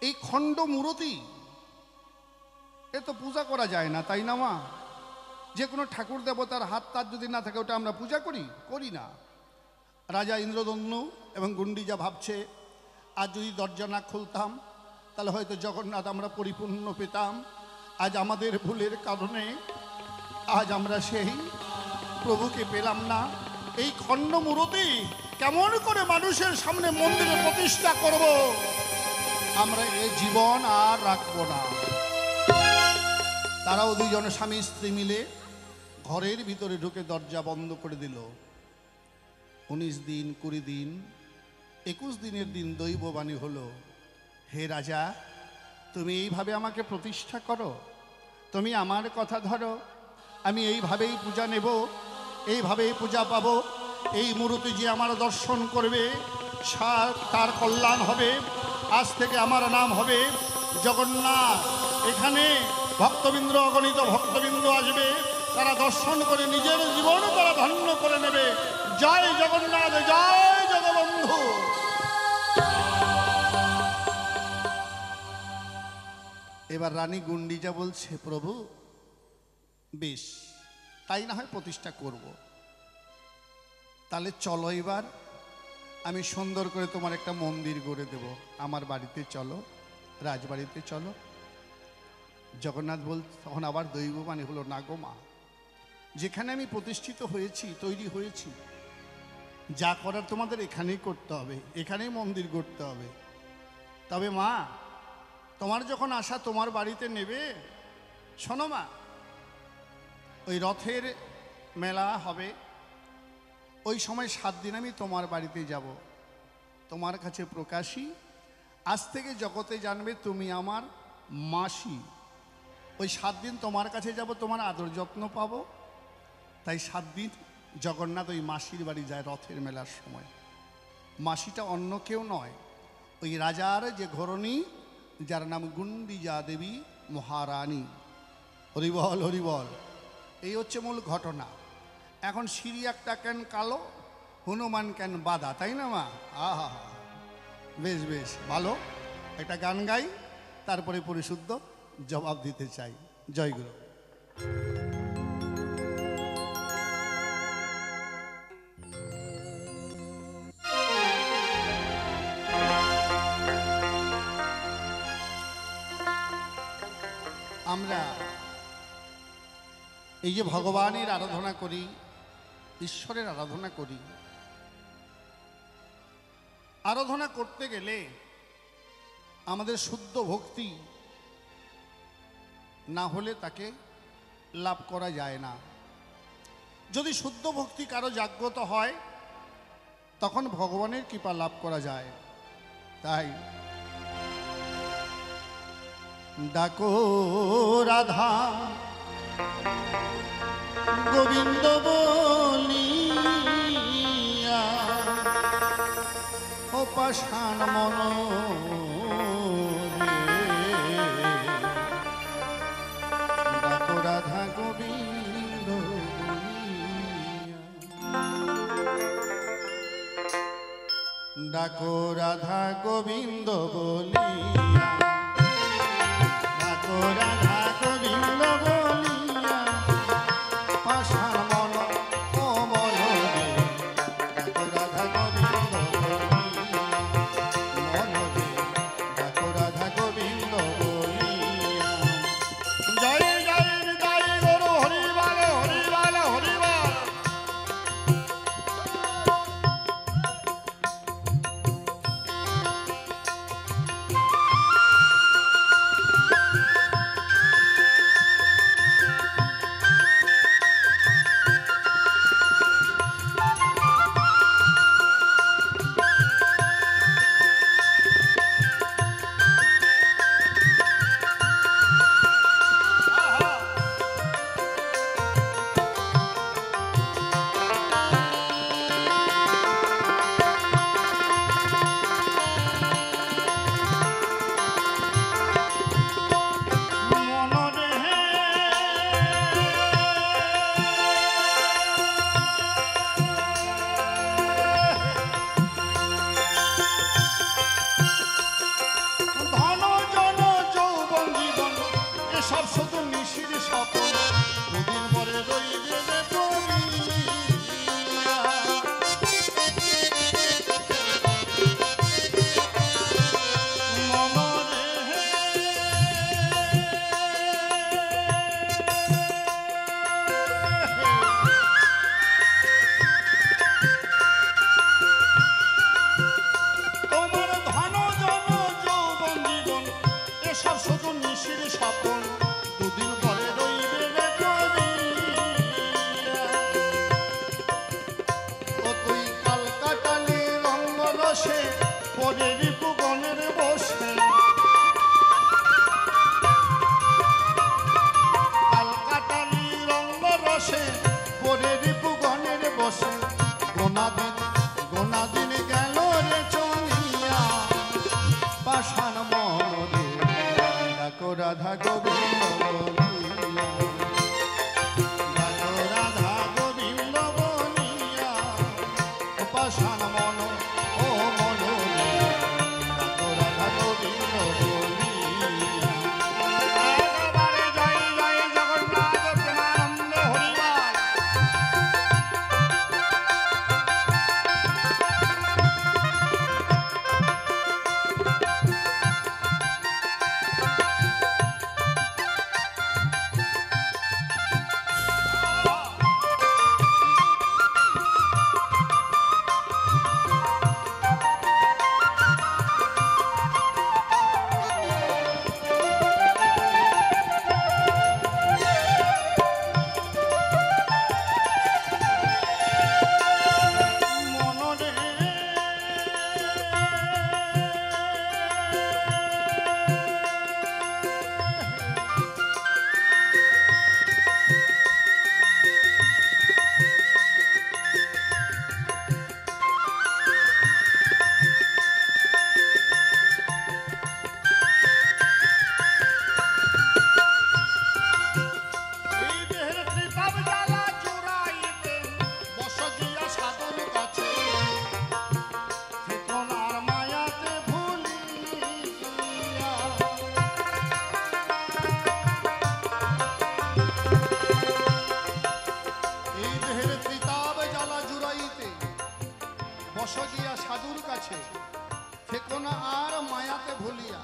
এই খণ্ড মূরতি এ তো পূজা করা যায় না, তাই না মা? যে কোনো ঠাকুর দেবতার হাত তার যদি না থাকে ওটা আমরা পূজা করি না। রাজা ইন্দ্রদম্নু এবং গুন্ডিজা ভাবছে, আজ যদি দরজা না খুলতাম তাহলে হয়তো জগন্নাথ আমরা পরিপূর্ণ পেতাম। আজ আমাদের ভুলের কারণে আজ আমরা সেই প্রভুকে পেলাম না। এই খণ্ড মূরতি কেমন করে মানুষের সামনে মন্দিরে প্রতিষ্ঠা করব? আমরা এই জীবন আর রাখবো না। তারাও দুইজনে স্বামী স্ত্রী মিলে ঘরের ভিতরে ঢুকে দরজা বন্ধ করে দিল। 19 দিন, 20 দিন, 21 দিনের দিন দৈববাণী হলো, হে রাজা, তুমি এইভাবে আমাকে প্রতিষ্ঠা করো, তুমি আমার কথা ধরো, আমি এইভাবেই পূজা নেব, এইভাবেই পূজা পাবো। এই মূর্তি যে আমার দর্শন করবে তার কল্যাণ হবে। আজ থেকে আমার নাম হবে জগন্নাথ। এখানে ভক্তবৃন্দ, অগণিত ভক্তবৃন্দ আসবে, তারা দর্শন করে নিজের জীবন তারা ধন্য করে নেবে। জয় জগন্নাথ, জয় জগবন্ধু। এবার রানী গুন্ডিজা বলছে, প্রভু বেশ, তাই না হয় প্রতিষ্ঠা করব। তাহলে চলো, এবার আমি সুন্দর করে তোমার একটা মন্দির গড়ে দেব। আমার বাড়িতে চলো, রাজবাড়িতে চলো। জগন্নাথ বল, তখন আবার দৈববাণী হলো, না গো মা, যেখানে আমি প্রতিষ্ঠিত হয়েছি, তৈরি হয়েছি, যা করার তোমাদের এখানেই করতে হবে, এখানেই মন্দির গড়তে হবে। তবে মা, তোমার যখন আশা তোমার বাড়িতে নেবে, শোনো মা, ওই রথের মেলা হবে, ওই সময় 7 দিন আমি তোমার বাড়িতে যাব, তোমার কাছে প্রকাশী। আজ থেকে জগতে জানবে তুমি আমার মাসি। ওই 7 দিন তোমার কাছে যাব, তোমার আদর যত্ন পাবো। তাই 7 দিন জগন্নাথ ওই মাসির বাড়ি যায় রথের মেলার সময়। মাসিটা অন্য কেউ নয়, ওই রাজার যে ঘরণী, যার নাম গুন্ডিজা দেবী মহারানী। হরিবল হরিবল। এই হচ্ছে মূল ঘটনা। এখন সিঁড়ি একটা কেন কালো, হনুমান কেন বাধা, তাই না মা? আহা, বেশ বেশ ভালো। একটা গান গাই, তারপরে পরিশুদ্ধ জবাব দিতে চাই। জয় গুরু। আমরা এই যে ভগবানের আরাধনা করি, ঈশ্বরের আরাধনা করি, আরাধনা করতে গেলে আমাদের শুদ্ধ ভক্তি না হলে তাকে লাভ করা যায় না। যদি শুদ্ধ ভক্তি কারো জাগ্রত হয়, তখন ভগবানের কৃপা লাভ করা যায়। তাই ডাকো রাধা গোবিন্দ বলিয়া, ও পাষাণ মন ডাকো রাধা গোবিন্দ বলিয়া, ডাকো রাধা গোবিন্দ বলিয়া, ডাকো রাধা গোবিন্দ বলিয়া, পাষাণ মন ও মন রে, ডাকো রাধা গোবিন্দ বলিয়া, মন রে, ডাকো রাধা গোবিন্দ এসব শুধু নিশির স্বপন, দুদিন পরে রইবে রে পড়িয়া। মনরে তোমার ধন জন যৌবন জীবন এসব শুধু নিশির স্বপন, দুদিন পরে রইবে রে পড়িয়া। ও তুই কাল কাটালি রঙ্গ রসে পরে রিপু গণের বসে, কাল কাটালি রঙ্গ রসে পরে রিপু গণের বসে। গোনাদিন গেল রে চলিয়া, পাষাণ মনে ডাকো রাধা গোবিন্দ বলিয়া, ডাকো রাধা গোবিন্দ বলিয়া। পাষাণ মন ও মন রে, ডাকো রাধা গোবিন্দ বলিয়া। একবারে জয় জয় জগন্নাথ প্রেমানন্দে হরিবার। মনরে এই দেহের ত্রিতাপ জ্বালা জুড়াইতে বস গিয়া সাধুর কাছে, থেকো না আর মায়াতে ভুলিয়া। এই দেহের ত্রিতাপ জ্বালা জুড়াইতে বস গিয়া সাধুর কাছে, থেকো না আর মায়াতে ভুলিয়া।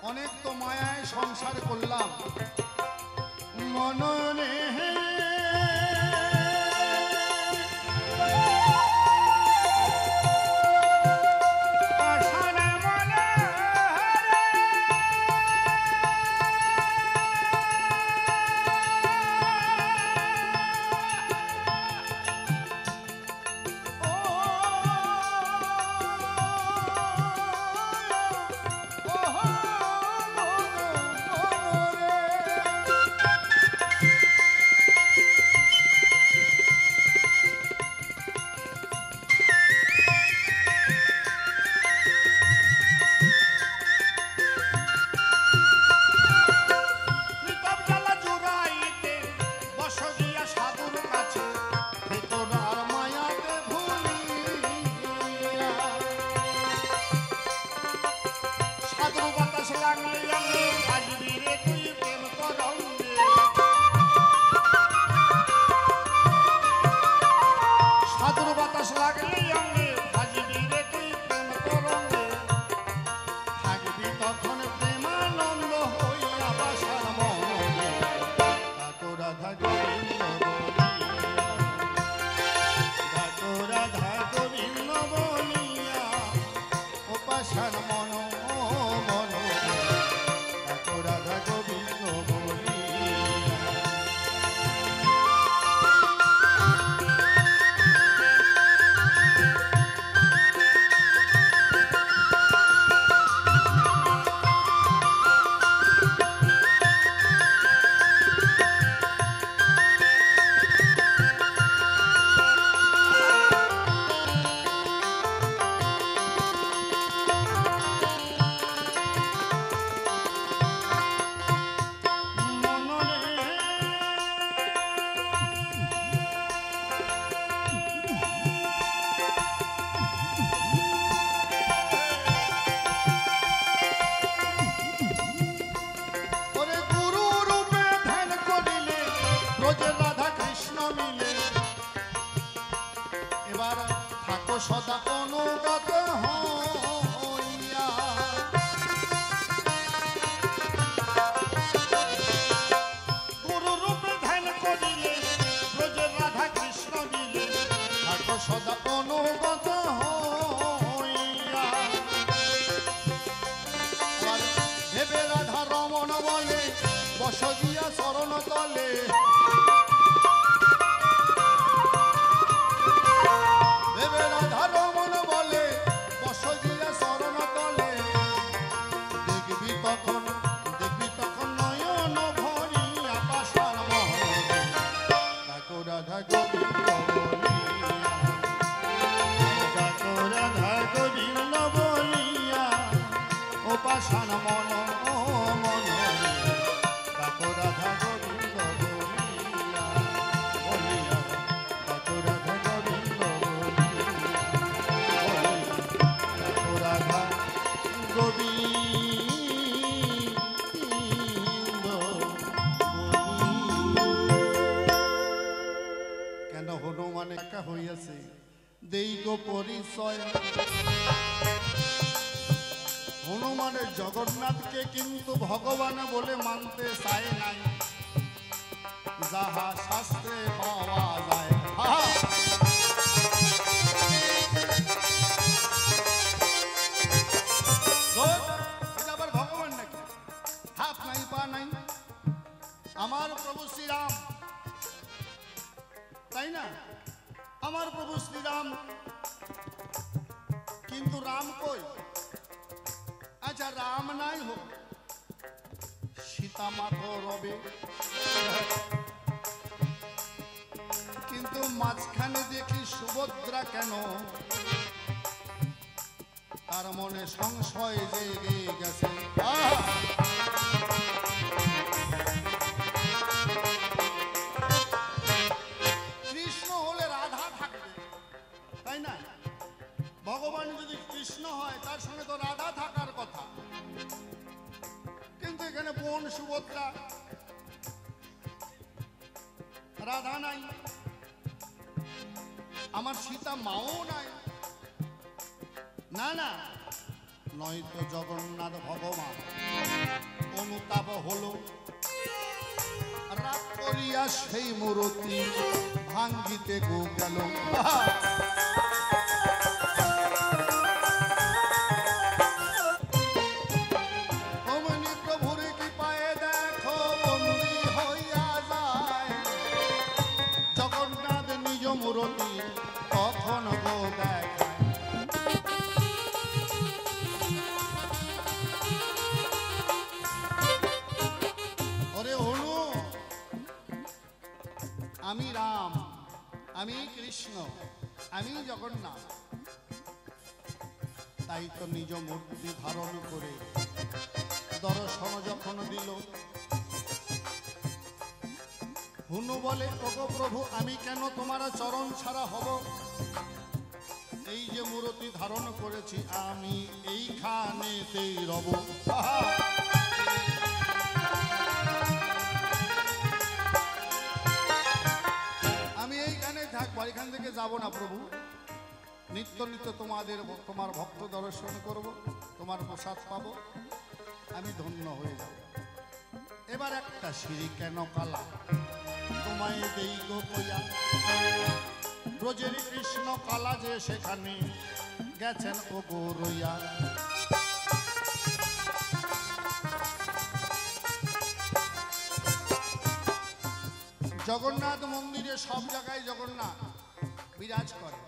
অনেক তো মায়ায় সংসার করলাম, মনরে পাষাণ মনে সদা অনুগত হইয়া। গুরু রূপে ধ্যান করিলে ব্রজের রাধা কৃষ্ণ মিলে থাকো সদা অনুগত হইয়া। আবার ভেবে রাধা রমণ বলে বস দিয়া শরণ তলে। ভেবে রাধা রমণ বলে বস দিয়া শরণ তলে। দেখবি তখন নয়ন ভরিয়া পাষাণ মহলে। ডাকো রাধা গোবিন্দ বলিয়া, ডাকো রাধা গোবিন্দ বলিয়া, ও পাষাণ মন ও মনরে। ডাকো রাধা গোবিন্দ বলিয়া, বলিয়া, ডাকো রাধা গোবিন্দ বলিয়া, ডাকো রাধা গোবিন্দ বলিয়া। কেন হনুমান একা হইয়াছে দেই গো পরিচয়। হনুমানের জগন্নাথকে কিন্তু ভগবান বলে মানতে চায় নাই, যাহা শাস্ত্রে পাওয়া যায়। এটা আবার ভগবান নাকি? হাত নাই পা নাই। আমার প্রভু শ্রীরাম, তাই না? আমার প্রভু শ্রীরাম, কিন্তু রাম কই? আচ্ছা রাম নাই হোক, সীতা মাতো রবে, কিন্তু মাঝখানে দেখি সুভদ্রা কেন? তার মনে সংশয় জেগে গেছে। কৃষ্ণ হলে রাধা থাকবে, তাই না? ভগবান যদি কৃষ্ণ হয় তার সঙ্গে তো রাধা থাকার কথা, কিন্তু এখানে বোন সুভদ্রা, রাধা নাই, আমার সীতা মাও নাই। না না, নয়তো জগন্নাথ ভগবান অনুতাপ হলো, রাগ করিয়া সেই মূর্তি ভাঙ্গিতে গো গেল। অমনি প্রভুর কৃপায় দেখো বন্দী হইয়া যায় জগন্নাথ নিজ মূর্তি তখন গো দেখায়। ওরে হনু, আমি রাম, আমি কৃষ্ণ, আমি জগন্নাথ। তাই তো নিজ মূর্তি ধারণ করে দর্শন যখন দিল, হুনু বলে ওগো প্রভু, আমি কেন তোমার চরণ ছাড়া হব? এই যে মূর্তি ধারণ করেছি আমি এইখানেতেই রব। আমি এইখানে থাকবো, এখান থেকে যাব না প্রভু। নিত্য নিত্য তোমার ভক্ত দর্শন করব, তোমার প্রসাদ পাবো, আমি ধন্য হয়ে যাব। এবার একটা সিঁড়ি কেন কালা তোমায় দেই গো কইয়া। ব্রজের কৃষ্ণ কালা যে সেখানে গেছেন ও গো রইয়া। জগন্নাথ মন্দিরে সব জায়গায় জগন্নাথ বিরাজ করে।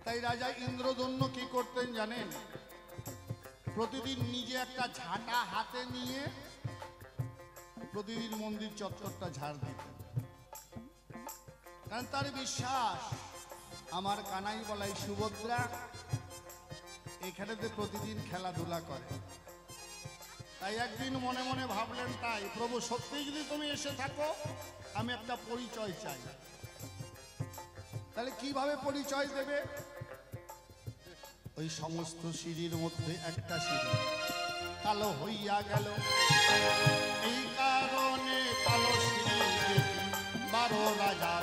তাই রাজা ইন্দ্রদন্য কি করতেন জানেন? প্রতিদিন নিজে একটা ঝাঁটা হাতে নিয়ে প্রতিদিন মন্দির চত্বরটা ঝাড় দিতেন। কারণ তার বিশ্বাস আমার কানাই বলাই সুভদ্রা এখানেতে প্রতিদিন খেলাধুলা করে। তাই একদিন মনে মনে ভাবলেন, তাই প্রভু সত্যি যদি তুমি এসে থাকো, আমি একটা পরিচয় চাই। তাহলে কিভাবে পরিচয় দেবে? ওই সমস্ত সিঁড়ির মধ্যে একটা সিঁড়ি কালো হইয়া গেল। এই কারণে কালো সিঁড়ি 12 রাজা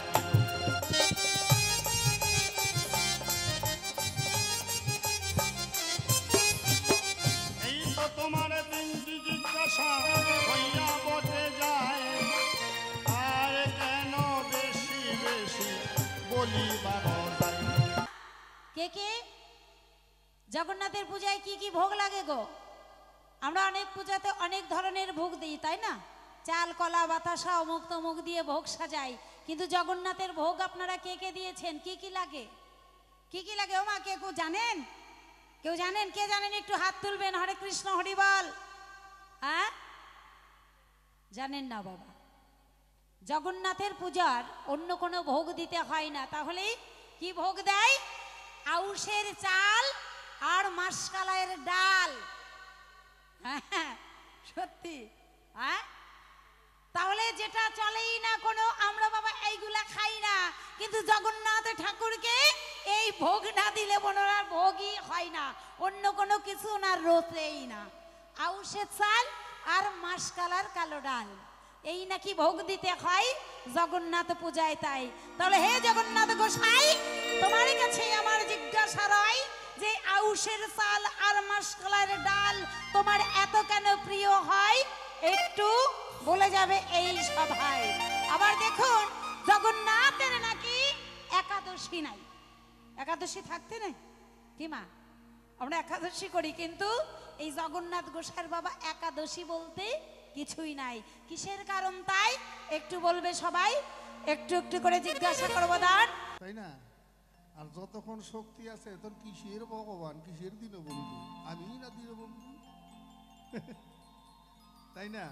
জগন্নাথের পূজায় কি কি ভোগ লাগে গো? আমরা অনেক পূজাতে অনেক ধরনের ভোগ দিই, তাই না? চাল, কলা, বাতাসা, অমুক তমুক দিয়ে ভোগ সাজাই, কিন্তু জগন্নাথের ভোগ আপনারা কে কে দিয়েছেন? কি কি লাগে? কি কি লাগে ও মা, কে কেউ জানেন? কেউ জানেন? কে জানেন একটু হাত তুলবেন। হরে কৃষ্ণ, হরি বল। হ্যাঁ, জানেন না বাবা? জগন্নাথের পূজার অন্য কোনো ভোগ দিতে হয় না। তাহলে কি ভোগ দেয়? আউশের চাল আর মাসকালাইয়ের ডাল। হ্যাঁ, সত্যি। হ্যাঁ, তাহলে যেটা চলেই না কোনো, আমরা বাবা এইগুলা খাই না, কিন্তু জগন্নাথ ঠাকুরকে এই ভোগ না দিলে ওনার ভোগই হয় না, অন্য কোনো কিছু ওনার রোতেই না। আউশের চাল আর মাসকালার কালো ডাল, এই নাকি ভোগ দিতে হয় জগন্নাথ পূজায়। তাই তাহলে হে জগন্নাথ গোসাই, তোমার কাছে আমার জিজ্ঞাসা রয় যে আউশের চাল আর মাসকালার ডাল তোমার এত কেন প্রিয় হয়, একটু বলে যাবে এই সভায়। আবার দেখুন, জগন্নাথের নাকি একাদশী নাই। একাদশী থাকতে নেই কি মা? আমরা একাদশী করি, কিন্তু এই জগন্নাথ গোসাইয়ের বাবা একাদশী বলতে কিছুই নাই। কিসের কারণ তাই একটু বলবে সবাই? একটু একটু করে জিজ্ঞাসা করবো দান, তাই না? আর যতক্ষণ শক্তি আছে তোর কিসের ভগবান, কিসের দীনবন্ধু? আমি না দীনবন্ধু? তাই না?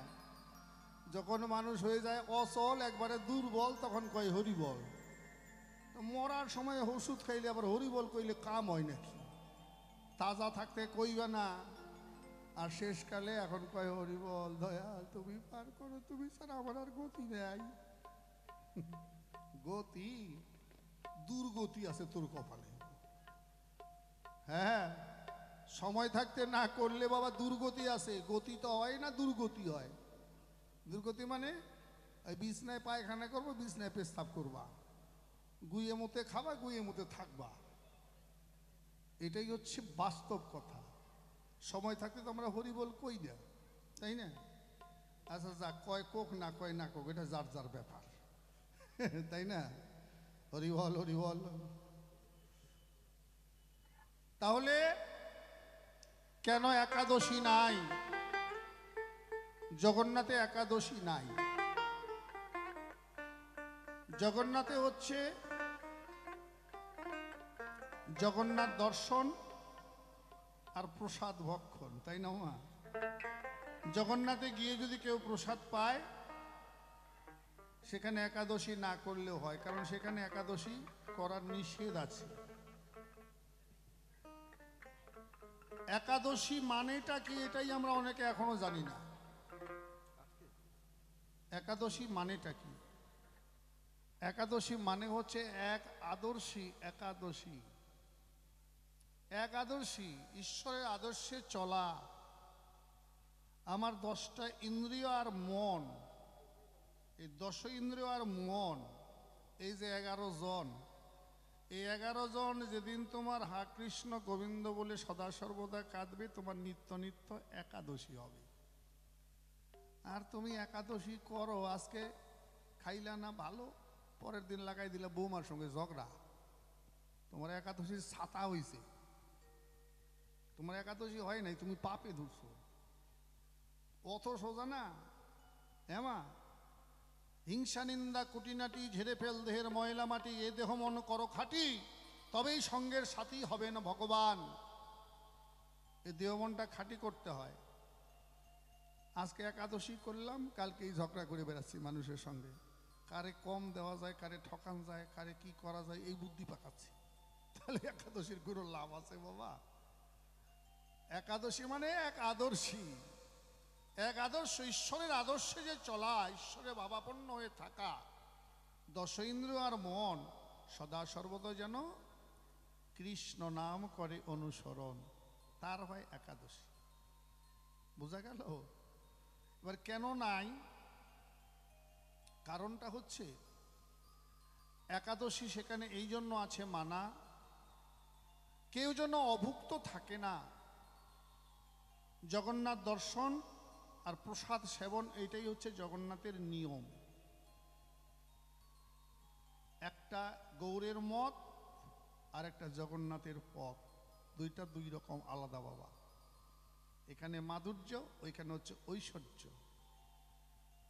যখন মানুষ হয়ে যায় অচল, একবারে দুর্বল, তখন কয় হরিবল। মরার সময় ওষুধ খাইলে আবার হরিবল কইলে কাম হয় নাকি? তাজা থাকতে কইবে না, আর শেষকালে এখন কয় হরিবল। দয়া তুমি পার করো, তুমি ছাড়া আমার আর গতি নেই। গতি, দুর্গতি আছে তোর কপালে। হ্যাঁ, সময় থাকতে না করলে বাবা দুর্গতি আছে। গতি তো হয় না, দুর্গতি হয়। দুর্গতি মানে ওই বিছনায় পায়খানা করবো, বিছনায় পেশাব করবা, গুইয়ে মুতে খাবা, গুইয়ে মুতে থাকবা। এটাই হচ্ছে বাস্তব কথা। সময় থাকতে তো আমরা হরিবল কই না, তাই না? আচ্ছা, যা কয় কোক, না কয় না কোক, এটা যার যার ব্যাপার। তাই না? হরিবল, হরিবল। তাহলে কেন একাদশী নাই? জগন্নাথে একাদশী নাই। জগন্নাথে হচ্ছে জগন্নাথ দর্শন আর প্রসাদ ভক্ষণ, তাই না মা? জগন্নাথে গিয়ে যদি কেউ প্রসাদ পায়, সেখানে একাদশী না করলেও হয়, কারণ সেখানে একাদশী করার নিষেধ আছে। একাদশী মানেটা কি, এটাই আমরা অনেকে এখনো জানি না। একাদশী মানেটা কি? একাদশী মানে হচ্ছে এক আদর্শী। একাদশী, এক আদর্শী, ঈশ্বরের আদর্শে চলা। আমার 10টা ইন্দ্রিয় আর মন, এই 10 ইন্দ্রিয় আর মন, এই যে 11 জন, এই 11 জন যেদিন তোমার হা কৃষ্ণ গোবিন্দ বলে সদা সর্বদা কাঁদবে, তোমার নিত্য নিত্য একাদশী হবে। আর তুমি একাদশী করো, আজকে খাইলা না ভালো, পরের দিন লাগাই দিলা বৌমার সঙ্গে ঝগড়া, তোমার একাদশীর ছাতা হইছে। তোমার একাদশী হয় নাই, তুমি পাপে ধরছো। অত সোজা না হেমা। হিংসা নিন্দা কুটিনাটি ঝেড়ে ফেল দেহের ময়লা মাটি, এ দেহ মন করো খাটি, তবেই সঙ্গের সাথী হবে না ভগবান। এ দেহ মনটা খাঁটি করতে হয়। আজকে একাদশী করলাম, কালকেই ঝগড়া করে বেড়াচ্ছি মানুষের সঙ্গে, কারে কম দেওয়া যায়, কারে ঠকান যায়, কারে কি করা যায়, এই বুদ্ধি পাকাচ্ছি। তাহলে একাদশীর কোনো লাভ আছে বাবা? একাদশী মানে এক আদর্শী, এক আদর্শ, ঈশ্বরের আদর্শে যে চলা, ঈশ্বরের ভাবাপন্ন হয়ে থাকা। 10 ইন্দ্রিয় আর মন সদা সর্বদা যেন কৃষ্ণ নাম করে অনুসরণ, তার হয় একাদশী। বোঝা গেল? এবার কেন নাই? কারণটা হচ্ছে একাদশী সেখানে এই জন্য আছে মানা, কেউ যেন অভুক্ত থাকে না। জগন্নাথ দর্শন আর প্রসাদ সেবন, এইটাই হচ্ছে জগন্নাথের নিয়ম। একটা গৌরের মত আর একটা জগন্নাথের পথ। দুইটা দুই রকম আলাদা বাবা। এখানে মাধুর্য, ওইখানে হচ্ছে ঐশ্বর্য।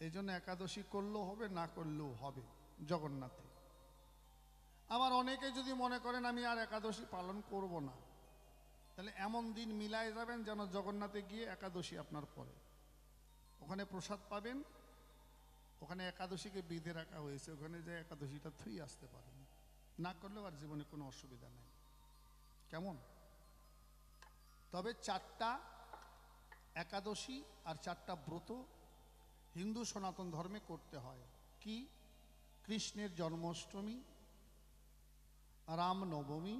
এই জন্য একাদশী করলেও হবে, না করলেও হবে জগন্নাথে। আবার অনেকে যদি মনে করেন আমি আর একাদশী পালন করব না, তাহলে এমন দিন মিলাই যাবেন যেন জগন্নাথে গিয়ে একাদশী আপনার পরে। ওখানে প্রসাদ পাবেন, ওখানে একাদশীকে বেঁধে রাখা হয়েছে, ওখানে যে একাদশীটা থুই আসতে পারেন, না করলেও আর জীবনে কোনো অসুবিধা নেই। কেমন? তবে 4টা একাদশী আর 4টা ব্রত হিন্দু সনাতন ধর্মে করতে হয়। কি? কৃষ্ণের জন্মাষ্টমী, রাম নবমী,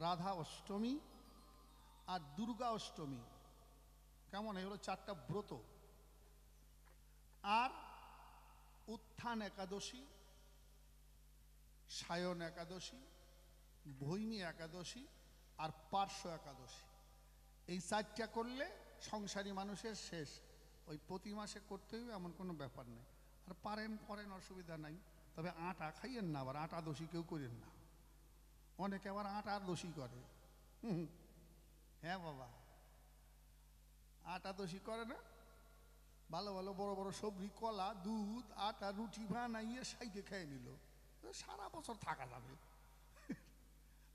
রাধা অষ্টমী আর দুর্গা অষ্টমী। কেমন? এই হলো 4টা ব্রত। আর উত্থান একাদশী, সায়ন একাদশী, ভৈমী একাদশী আর পার্শ্ব একাদশী। এই 4টা করলে সংসারী মানুষের শেষ। ওই প্রতি মাসে করতে হবে এমন কোনো ব্যাপার নেই। আর পারেন করেন, অসুবিধা নাই। তবে আটা খাইয়েন না, আবার আটা দোষী কেউ করেন না। অনেকে আবার আটার দোষী করে। হ্যাঁ বাবা, আটা দোষী করে না। ভালো ভালো বড় বড় সবজি, কলা, দুধ, আটা, রুটি বানাইয়ে সাইডে খেয়ে নিল, সারা বছর থাকা যাবে।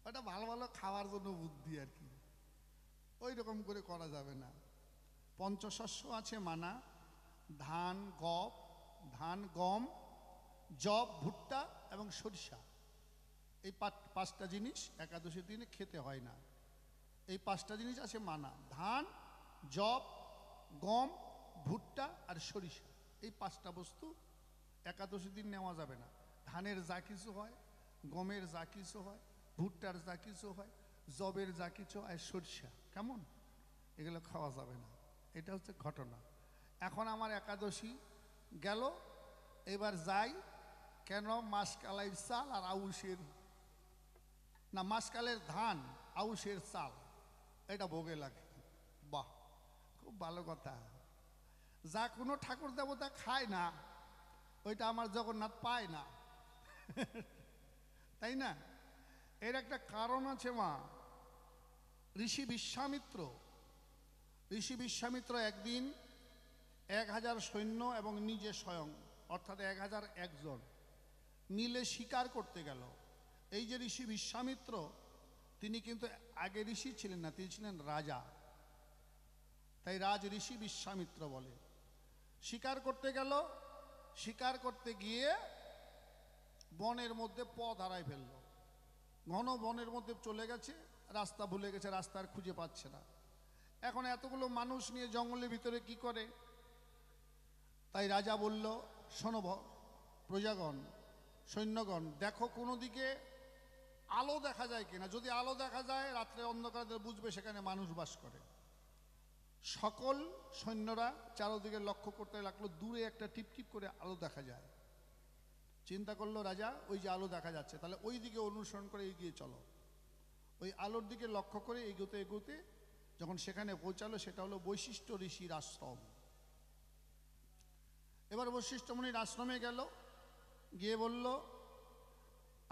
ওটা ভালো ভালো খাওয়ার জন্য বুদ্ধি আর কি, ওই রকম করে করা যাবে না। পঞ্চশস্য আছে মানা, ধান, গম, জব, ভুট্টা এবং সরিষা। এই 5টা জিনিস একাদশীর দিনে খেতে হয় না। এই 5টা জিনিস আছে মানা, ধান, জব, গম, ভুট্টা আর সরিষা। এই 5টা বস্তু একাদশীর দিন নেওয়া যাবে না। ধানের যা কিছু হয়, গমের যা কিছু হয়, ভুট্টার যা কিছু হয়, জবের যা কিছু আর সরিষা, কেমন, এগুলো খাওয়া যাবে না। এটা হচ্ছে ঘটনা। এখন আমার একাদশী গেল, এবার যাই কেন মাসকালের চাল আর আউশের, না মাসকালের ধান, আউশের চাল, এটা ভোগে লাগে। বাহ, খুব ভালো কথা। যা কোনো ঠাকুর দেবতা খায় না, ওইটা আমার জগন্নাথ পায় না। তাই না? এর একটা কারণ আছে মা। ঋষি বিশ্বামিত্র একদিন 1000 সৈন্য এবং নিজে স্বয়ং, অর্থাৎ 1001 জন মিলে শিকার করতে গেল। এই যে ঋষি বিশ্বামিত্র, তিনি কিন্তু আগে ঋষি ছিলেন না, তিনি ছিলেন রাজা। তাই রাজ ঋষি বিশ্বামিত্র বলে। শিকার করতে গেল, শিকার করতে গিয়ে বনের মধ্যে পথ হারায় ফেলল। ঘন বনের মধ্যে চলে গেছে, রাস্তা ভুলে গেছে, রাস্তার খুঁজে পাচ্ছে না। এখন এতগুলো মানুষ নিয়ে জঙ্গলের ভিতরে কি করে? তাই রাজা বলল, শোনো প্রজাগণ, সৈন্যগণ, দেখো কোনো দিকে আলো দেখা যায় কিনা। যদি আলো দেখা যায়, রাত্রে অন্ধকারে বুঝবে সেখানে মানুষ বাস করে। সকল সৈন্যরা চারদিকে লক্ষ্য করতে লাগলো, দূরে একটা টিপটিপ করে আলো দেখা যায়। চিন্তা করলো রাজা, ওই যে আলো দেখা যাচ্ছে, তাহলে ওই দিকে অনুসরণ করে এগিয়ে চলো। ওই আলোর দিকে লক্ষ্য করে এগোতে এগোতে যখন সেখানে পৌঁছালো, সেটা হলো বৈশিষ্ট্য ঋষির আশ্রম। এবার বৈশিষ্ট্য মুনির আশ্রমে গেল, গিয়ে বলল,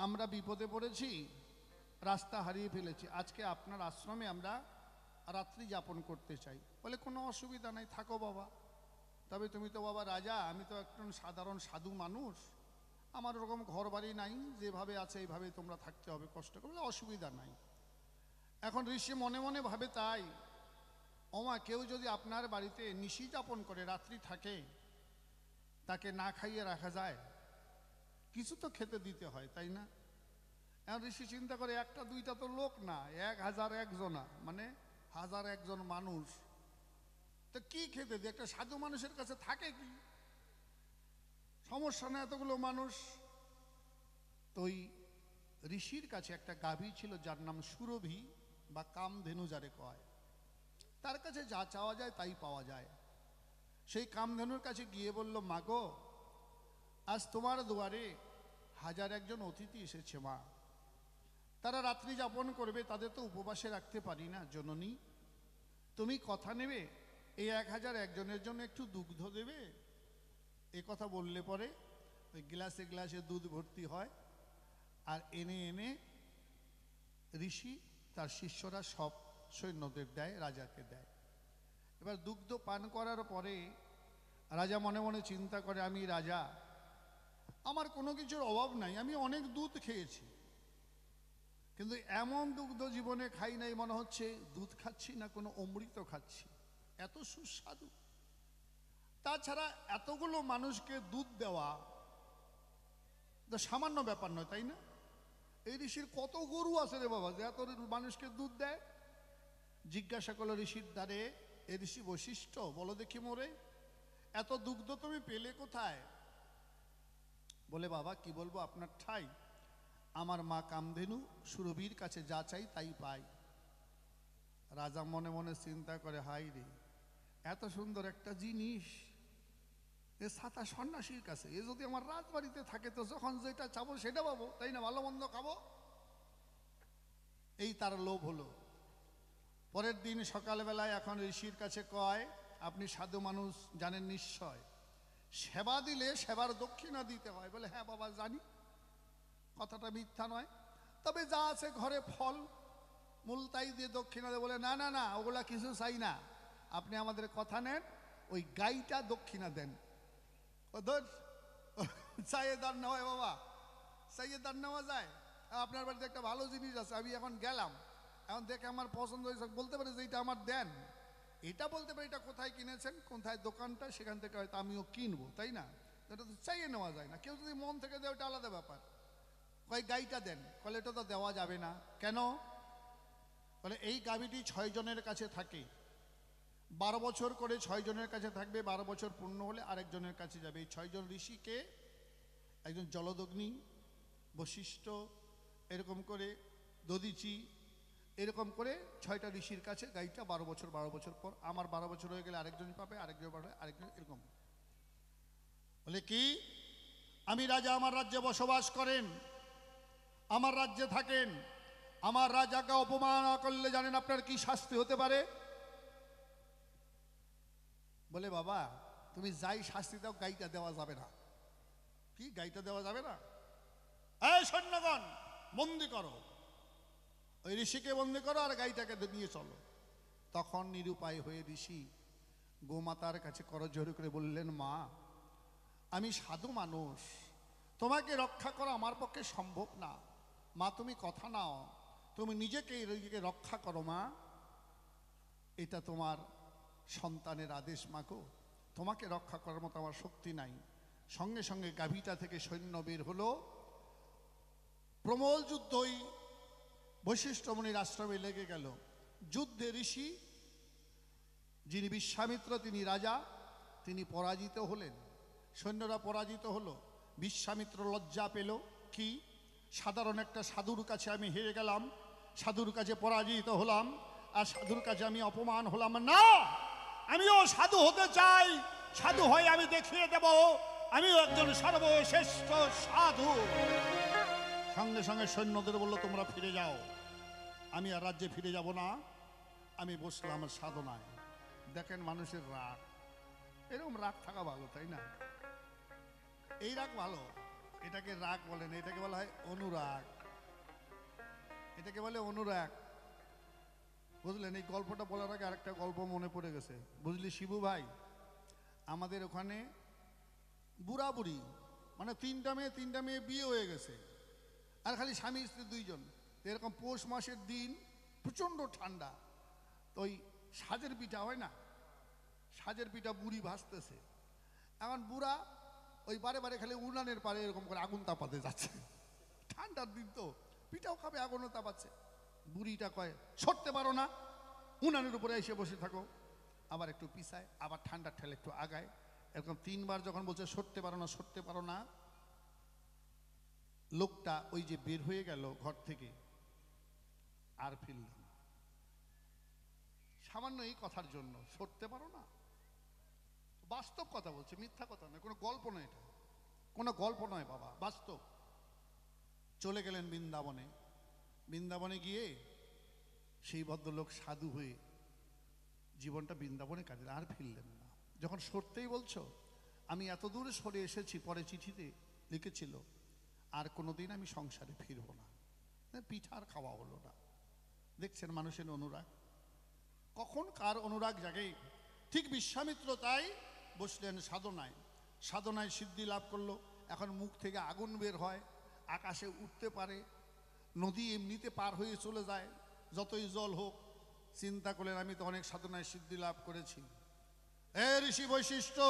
আমরা বিপদে পড়েছি, রাস্তা হারিয়ে ফেলেছি, আজকে আপনার আশ্রমে আমরা রাত্রি যাপন করতে চাই। বলে কোনো অসুবিধা নাই, থাকো বাবা। তবে তুমি তো বাবা রাজা, আমি তো একজন সাধারণ সাধু মানুষ, আমার ওরকম ঘর বাড়ি নাই, যেভাবে আছে এইভাবে তোমরা থাকতে হবে, কষ্ট করলে অসুবিধা নাই। এখন ঋষি মনে মনে ভাবে, তাই ওমা, কেউ যদি আপনার বাড়িতে নিশি যাপন করে, রাত্রি থাকে, তাকে না খাইয়ে রাখা যায়? কিছু তো খেতে দিতে হয়, তাই না? এখন ঋষি চিন্তা করে, একটা দুইটা তো লোক না, 1001 জনা, মানে 1001 জন মানুষ, তো কি খেতে দিই? একটা সাধু মানুষের কাছে থাকে কি? সমস্যা না এতগুলো মানুষ। তো ওই ঋষির কাছে একটা গাভী ছিল, যার নাম সুরভি বা কামধেনু যারে কয়। তার কাছে যা চাওয়া যায় তাই পাওয়া যায়। সেই কামধেনুর কাছে গিয়ে বলল, মাগো, আজ তোমার দুয়ারে 1001 জন অতিথি এসেছে মা, তারা রাত্রি যাপন করবে, তাদের তো উপবাসে রাখতে পারি না জননী, তুমি কথা নেবে, এই 1001 জনের জন্য একটু দুগ্ধ দেবে। এ কথা বললে পরে ওই গ্লাসে গ্লাসে দুধ ভর্তি হয়, আর এনে এনে ঋষি তার শিষ্যরা সব সৈন্যদের দেয়, রাজাকে দেয়। এবার দুগ্ধ পান করার পরে রাজা মনে মনে চিন্তা করে, আমি রাজা, আমার কোনো কিছুর অভাব নাই, আমি অনেক দুধ খেয়েছি, কিন্তু এমন দুগ্ধ জীবনে খাই নাই, মনে হচ্ছে দুধ খাচ্ছি না কোনো অমৃত খাচ্ছি, এত সুস্বাদু। তাছাড়া এতগুলো মানুষকে দুধ দেওয়া তো সামান্য ব্যাপার নয়, তাই না? এই ঋষির কত গরু আছে রে বাবা যে এত মানুষকে দুধ দেয়? জিজ্ঞাসা করলো ঋষির দ্বারে, এ ঋষি বৈশিষ্ট্য, বলো দেখি মোরে, এত দুগ্ধ তুমি পেলে কোথায়? বলে, বাবা কি বলবো আপনার ঠাই, আমার মা কামধেনু সুরভীর কাছে যা চাই তাই পাই। রাজা মনে মনে চিন্তা করে, হাই রে, এত সুন্দর একটা জিনিস এ ছাতা সন্ন্যাসীর কাছে, এ যদি আমার রাজবাড়িতে থাকে তো যখন যেটা চাবো সেটা পাবো, তাই না? ভালো মন্দ খাবো, এই তার লোভ হলো। পরের দিন সকালবেলায় এখন ঋষির কাছে কয়, আপনি সাধু মানুষ জানেন নিশ্চয়, সেবা দিলে সেবার দক্ষিণা দিতে হয়। বলে, হ্যাঁ বাবা জানি, কথাটা মিথ্যা নয়, তবে যা আছে ঘরে ফল মূল তাই দিয়ে দক্ষিণা দেয়। বলে, না না না, ওগুলা কিছু চাই না, আপনি আমাদের কথা নেন, ওই গাইটা দক্ষিণা দেন। চাইয়ে দান নেওয়া বাবা, চাইয়ে দান নেওয়া যায়? আপনার বাড়িতে একটা ভালো জিনিস আছে, আমি এখন গেলাম, এখন দেখে আমার পছন্দ হয়েছে, বলতে পারে যে এটা আমার দেন, এটা বলতে পারে এটা কোথায় কিনেছেন, কোথায় দোকানটা, সেখান থেকে হয়তো আমিও কিনবো, তাই না? এটা তো চাইয়ে নেওয়া যায় না। কেউ যদি মন থেকে দেয় ওটা আলাদা ব্যাপার। কয় গাইটা দেন, বলে এটা তো দেওয়া যাবে না। কেন? বলে, এই গাভীটি 6 জনের কাছে থাকে, 12 বছর করে 6 জনের কাছে থাকবে, 12 বছর পূর্ণ হলে আরেকজনের কাছে যাবে। এই 6 জন ঋষিকে, একজন জলদগ্নি, বশিষ্ঠ, এরকম করে দধিচি, এরকম করে 6টা ঋষির কাছে গাইটা 12 বছর, 12 বছর পর আমার 12 বছর হয়ে গেলে আরেকজন পাবে, আরেকজন পাবে, আরেকজন, এরকম। বলে কি, আমি রাজা, আমার রাজ্যে বসবাস করেন, আমার রাজ্যে থাকেন, আমার রাজাকে অপমান করলে জানেন আপনার কি শাস্তি হতে পারে? বলে, বাবা তুমি যাই শাস্তি দাও, গাইটা দেওয়া যাবে না। কি গাইটা দেওয়া যাবে না? এই সৈন্যগণ, বন্দি করো, ওই ঋষিকে বন্দি করো আর গাইটাকে নিয়ে চলো। তখন নিরুপায় হয়ে ঋষি গোমাতার কাছে করজোড়ে করে বললেন, মা আমি সাধু মানুষ, তোমাকে রক্ষা করা আমার পক্ষে সম্ভব না। মা তুমি কথা নাও, তুমি নিজেকে রক্ষা করো মা, এটা তোমার সন্তানের আদেশ মাগো, তোমাকে রক্ষা করার মতো আমার শক্তি নাই। সঙ্গে সঙ্গে গাভীটা থেকে সৈন্য বের হলো। প্রবল যুদ্ধই বৈশিষ্ট্য মুনির আশ্রমে লেগে গেল। যুদ্ধে ঋষি, যিনি বিশ্বামিত্র, তিনি রাজা, তিনি পরাজিত হলেন। সৈন্যরা পরাজিত হলো। বিশ্বামিত্র লজ্জা পেল, কি সাধারণ একটা সাধুর কাছে আমি হেরে গেলাম, সাধুর কাছে পরাজিত হলাম, আর সাধুর কাছে আমি অপমান হলাম না, আমিও সাধু হতে চাই, সাধু হয়ে আমি দেখিয়ে দেব আমিও একজন সর্বশ্রেষ্ঠ সাধু। সঙ্গে সঙ্গে সৈন্যদের বলল, তোমরা ফিরে যাও, আমি আর রাজ্যে ফিরে যাব না, আমি বসলাম সাধনায়। দেখেন মানুষের রাগ, এরকম রাগ থাকা ভালো, তাই না? এই রাগ ভালো, এটাকে রাগ বলে না, এটাকে বলা হয় অনুরাগ, এটাকে বলে অনুরাগ। বুঝলেন? এই গল্পটা বলার আগে আরেকটা গল্প মনে পড়ে গেছে, বুঝলি শিবু ভাই? আমাদের ওখানে বুড়া বুড়ি, মানে 3টা মেয়ে বিয়ে হয়ে গেছে, আর খালি স্বামী স্ত্রী 2 জন। এরকম পৌষ মাসের দিন, প্রচণ্ড ঠান্ডা, তো ওই সাজের পিঠা হয় না, সাজের পিঠা বুড়ি ভাজতেছে। এখন বুড়া ওই বারে বারে খালি উনানের পারে এরকম করে আগুন তাপাতে যাচ্ছে, ঠান্ডার দিন তো পিঠাও খাবে, আগুনও তাপাচ্ছে। বুড়িটা কয়, সরতে পারো না, উনানের উপরে এসে বসে থাকো, আবার একটু পিছায়, আবার ঠান্ডার ঠেলে একটু আগায়, এরকম 3 বার যখন বলছে সরতে পারো না, সরতে পারো না, লোকটা ওই যে বের হয়ে গেল ঘর থেকে, আর ফিরল না। সামান্য এই কথার জন্য সরতে পারো না, বাস্তব কথা বলছে, মিথ্যা কথা নয়, কোনো গল্প নয়, এটা কোনো গল্প নয় বাবা, বাস্তব। চলে গেলেন বৃন্দাবনে। বৃন্দাবনে গিয়ে সেই ভদ্রলোক সাধু হয়ে জীবনটা বৃন্দাবনে কাটালেন, আর ফিরলেন না। যখন সরতেই বলছো, আমি এত দূরে সরে এসেছি, পরে চিঠিতে লিখেছিল, আর কোনোদিন আমি সংসারে ফিরবো না। পিঠা আর খাওয়া হলো না, দেখছেন মানুষের অনুরাগ, কখন কার অনুরাগ জাগে। ঠিক বিশ্বামিত্র তাই বসলেন সাধনায়, সাধনায় সিদ্ধি লাভ করলো। এখন মুখ থেকে আগুন বের হয়, আকাশে উঠতে পারে, নদী এমনিতে পার হয়ে চলে যায়, যতই জল হোক। চিন্তা করলেন আমি তো অনেক সাধনায় সিদ্ধি লাভ করেছি, এ ঋষি বৈশিষ্ট্য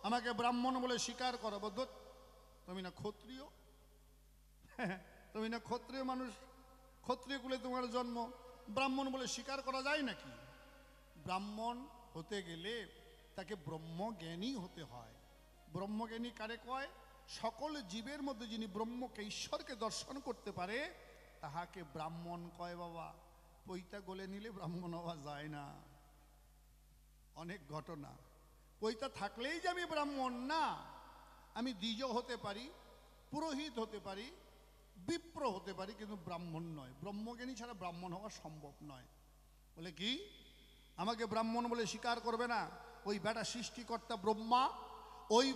আমাকে ব্রাহ্মণ বলে স্বীকার করো। বদ্ধ তুমি না ক্ষত্রিয়, তুমি না ক্ষত্রিয় মানুষ, ক্ষত্রিয় কুলে তোমার জন্ম, ব্রাহ্মণ বলে স্বীকার করা যায় নাকি? ব্রাহ্মণ হতে গেলে তাকে ব্রহ্মজ্ঞানী হতে হয়। ব্রহ্মজ্ঞানী কারে কয়? সকল জীবের মধ্যে যিনি ব্রহ্মকে, ঈশ্বরকে দর্শন করতে পারে তাহাকে ব্রাহ্মণ কয়। বাবা, পৈতা গলে নিলে ব্রাহ্মণ হওয়া যায় না। অনেক ঘটনা, পৈতা থাকলেই যে আমি ব্রাহ্মণ না, আমি দ্বিজ হতে পারি, পুরোহিত হতে পারি, বিপ্র হতে পারি, কিন্তু ব্রাহ্মণ নয়। ব্রহ্মজ্ঞানী ছাড়া ব্রাহ্মণ হওয়া সম্ভব নয়। বলে কি আমাকে ব্রাহ্মণ বলে স্বীকার করবে না? ওই বেটা সৃষ্টিকর্তা ব্রহ্মা ওই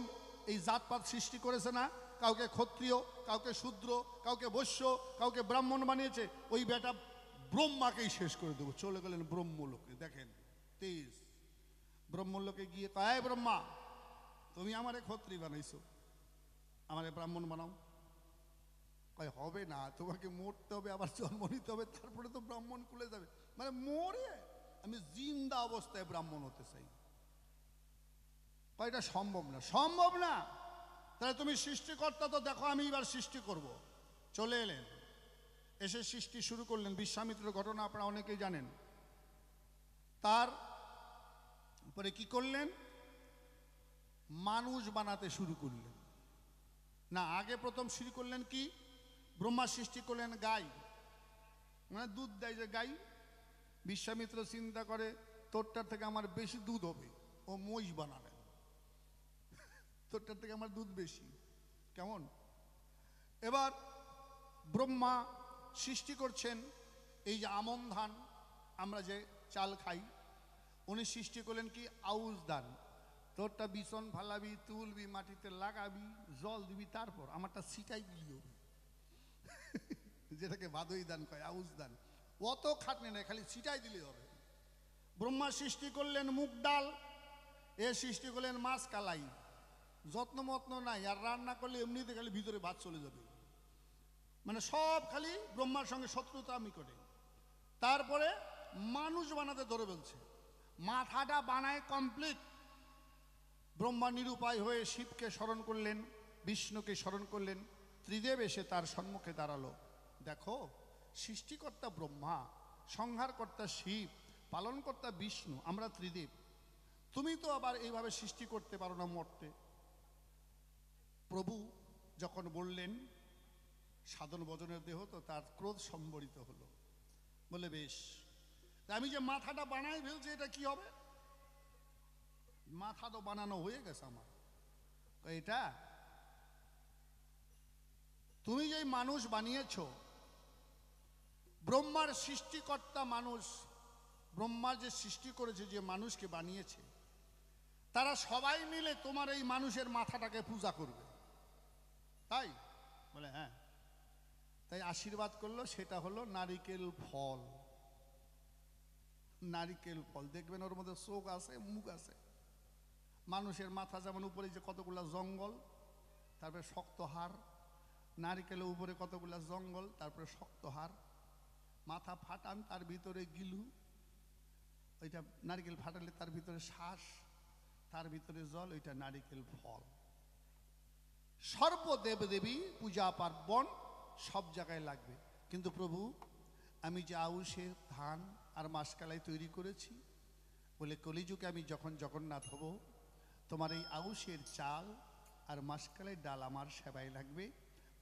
এই জাতপাত সৃষ্টি করেছে না, কাউকে ক্ষত্রিয়, কাউকে শূদ্র, কাউকে বৈশ্য, কাউকে ব্রাহ্মণ বানিয়েছে। ওই বেটা ব্রহ্মাকেই শেষ করে দেবো। চলে গেলেন ব্রহ্মলোকে। দেখেন তেজ, ব্রহ্মলোকে গিয়ে কয় ব্রহ্মা তুমি আমারে ক্ষত্রিয় বানাইছো, আমারে ব্রাহ্মণ বানাও। কয় হবে না, তোমাকে মরতে হবে, আবার জন্ম নিতে হবে, তারপরে তো ব্রাহ্মণ কুলে যাবে। মানে মরে আমি জিন্দা অবস্থায় ব্রাহ্মণ হতে চাই। এটা সম্ভব না, সম্ভব না। তাহলে তুমি সৃষ্টিকর্তা তো দেখো, আমি এবার সৃষ্টি করব। চলে এলেন, এসে সৃষ্টি শুরু করলেন। বিশ্বামিত্রের ঘটনা আপনারা অনেকেই জানেন। তার পরে কি করলেন? মানুষ বানাতে শুরু করলেন। না, আগে প্রথম শুরু করলেন কি? ব্রহ্মা সৃষ্টি করলেন গাই, মানে দুধ দেয় যে গাই। বিশ্বামিত্র চিন্তা করে তোরটার থেকে আমার বেশি দুধ হবে, ও মহিষ বানালেন। তোরটার থেকে আমার দুধ বেশি, কেমন? এবার ব্রহ্মা সৃষ্টি করছেন এই যে আমন ধান, আমরা যে চাল খাই, উনি সৃষ্টি করলেন কি? আউশ ধান। তোরটা বিছন ফালাবি, তুলবি, মাটিতে লাগাবি, জল দিবি, তারপর আমারটা ছিটাই দিলি হবে। যেটাকে ভাদই ধান কয়, আউশ ধান। অত খাটনি নেই, খালি ছিটাই দিলে হবে। ব্রহ্মা সৃষ্টি করলেন মুগ ডাল, এ সৃষ্টি করলেন মাছ কালাই। যত্ন মত্ন নাই, আর রান্না করলে এমনিতে খালি ভিতরে ভাত চলে যাবে। মানে সব খালি ব্রহ্মার সঙ্গে শত্রুতা আমি করে। তারপরে মানুষ বানাতে ধরে বলছে, মাথাটা বানায় কমপ্লিট। ব্রহ্মা নিরুপায় হয়ে শিবকে স্মরণ করলেন, বিষ্ণুকে স্মরণ করলেন। ত্রিদেব এসে তার সম্মুখে দাঁড়ালো। দেখো, সৃষ্টিকর্তা ব্রহ্মা, সংহারকর্তা শিব, পালনকর্তা বিষ্ণু, আমরা ত্রিদেব। তুমি তো আবার এইভাবে সৃষ্টি করতে পারো না মরতে। প্রভু যখন বললেন সাধন ভজনের দেহ, তো তার ক্রোধ সম্বরিত হলো। বলে বেশ, আমি যে মাথাটা বানাই ফেলছি, এটা কি হবে? মাথা তো বানানো হয়ে গেছে আমার। এটা তুমি যে মানুষ বানিয়েছ, ব্রহ্মার সৃষ্টিকর্তা মানুষ, ব্রহ্মা যে সৃষ্টি করেছে, যে মানুষকে বানিয়েছে, তারা সবাই মিলে তোমার এই মানুষের মাথাটাকে পূজা করবে, তাই? বলে হ্যাঁ। তাই আশীর্বাদ করলো, সেটা হলো নারিকেল ফল। নারিকেল ফল দেখবেন ওর মধ্যে চোখ আছে, মুখ আছে। মানুষের মাথা যেমন উপরে যে কতগুলা জঙ্গল, তারপরে শক্ত হাড়, নারিকেলের উপরে কতগুলা জঙ্গল, তারপরে শক্ত হাড়। মাথা ফাটান, তার ভিতরে গিলু, ওইটা নারিকেল ফাটালে তার ভিতরে শ্বাস, তার ভিতরে জল, ওইটা নারিকেল ফল। সর্বদেব দেবী পূজা পার্বণ সব জায়গায় লাগবে। কিন্তু প্রভু, আমি যে আউশের ধান আর মাসকালাই তৈরি করেছি, বলে কলিযুগে আমি যখন জগন্নাথ হব, তোমার এই আউশের চাল আর মাসকালের ডাল আমার সেবায় লাগবে।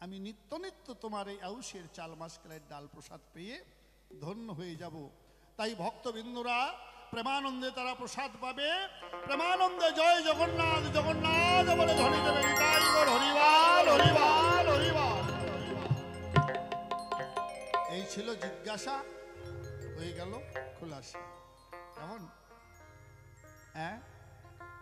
আমি নিত্য নিত্য তোমার এই আউশের চাল মাসকালের ডাল প্রসাদ পেয়ে ধন্য হয়ে যাব। তাই ভক্তবিন্দুরা প্রেমানন্দে তারা প্রসাদ পাবে। প্রেমানন্দে জয় জগন্নাথ, জগন্নাথ বলে ধ্বনি দেবে নিতাই গৌর হরিবল, হরিবল, হরিবল। এই ছিল জিজ্ঞাসা, হয়ে গেল খোলাসা। কেমন? হ্যাঁ।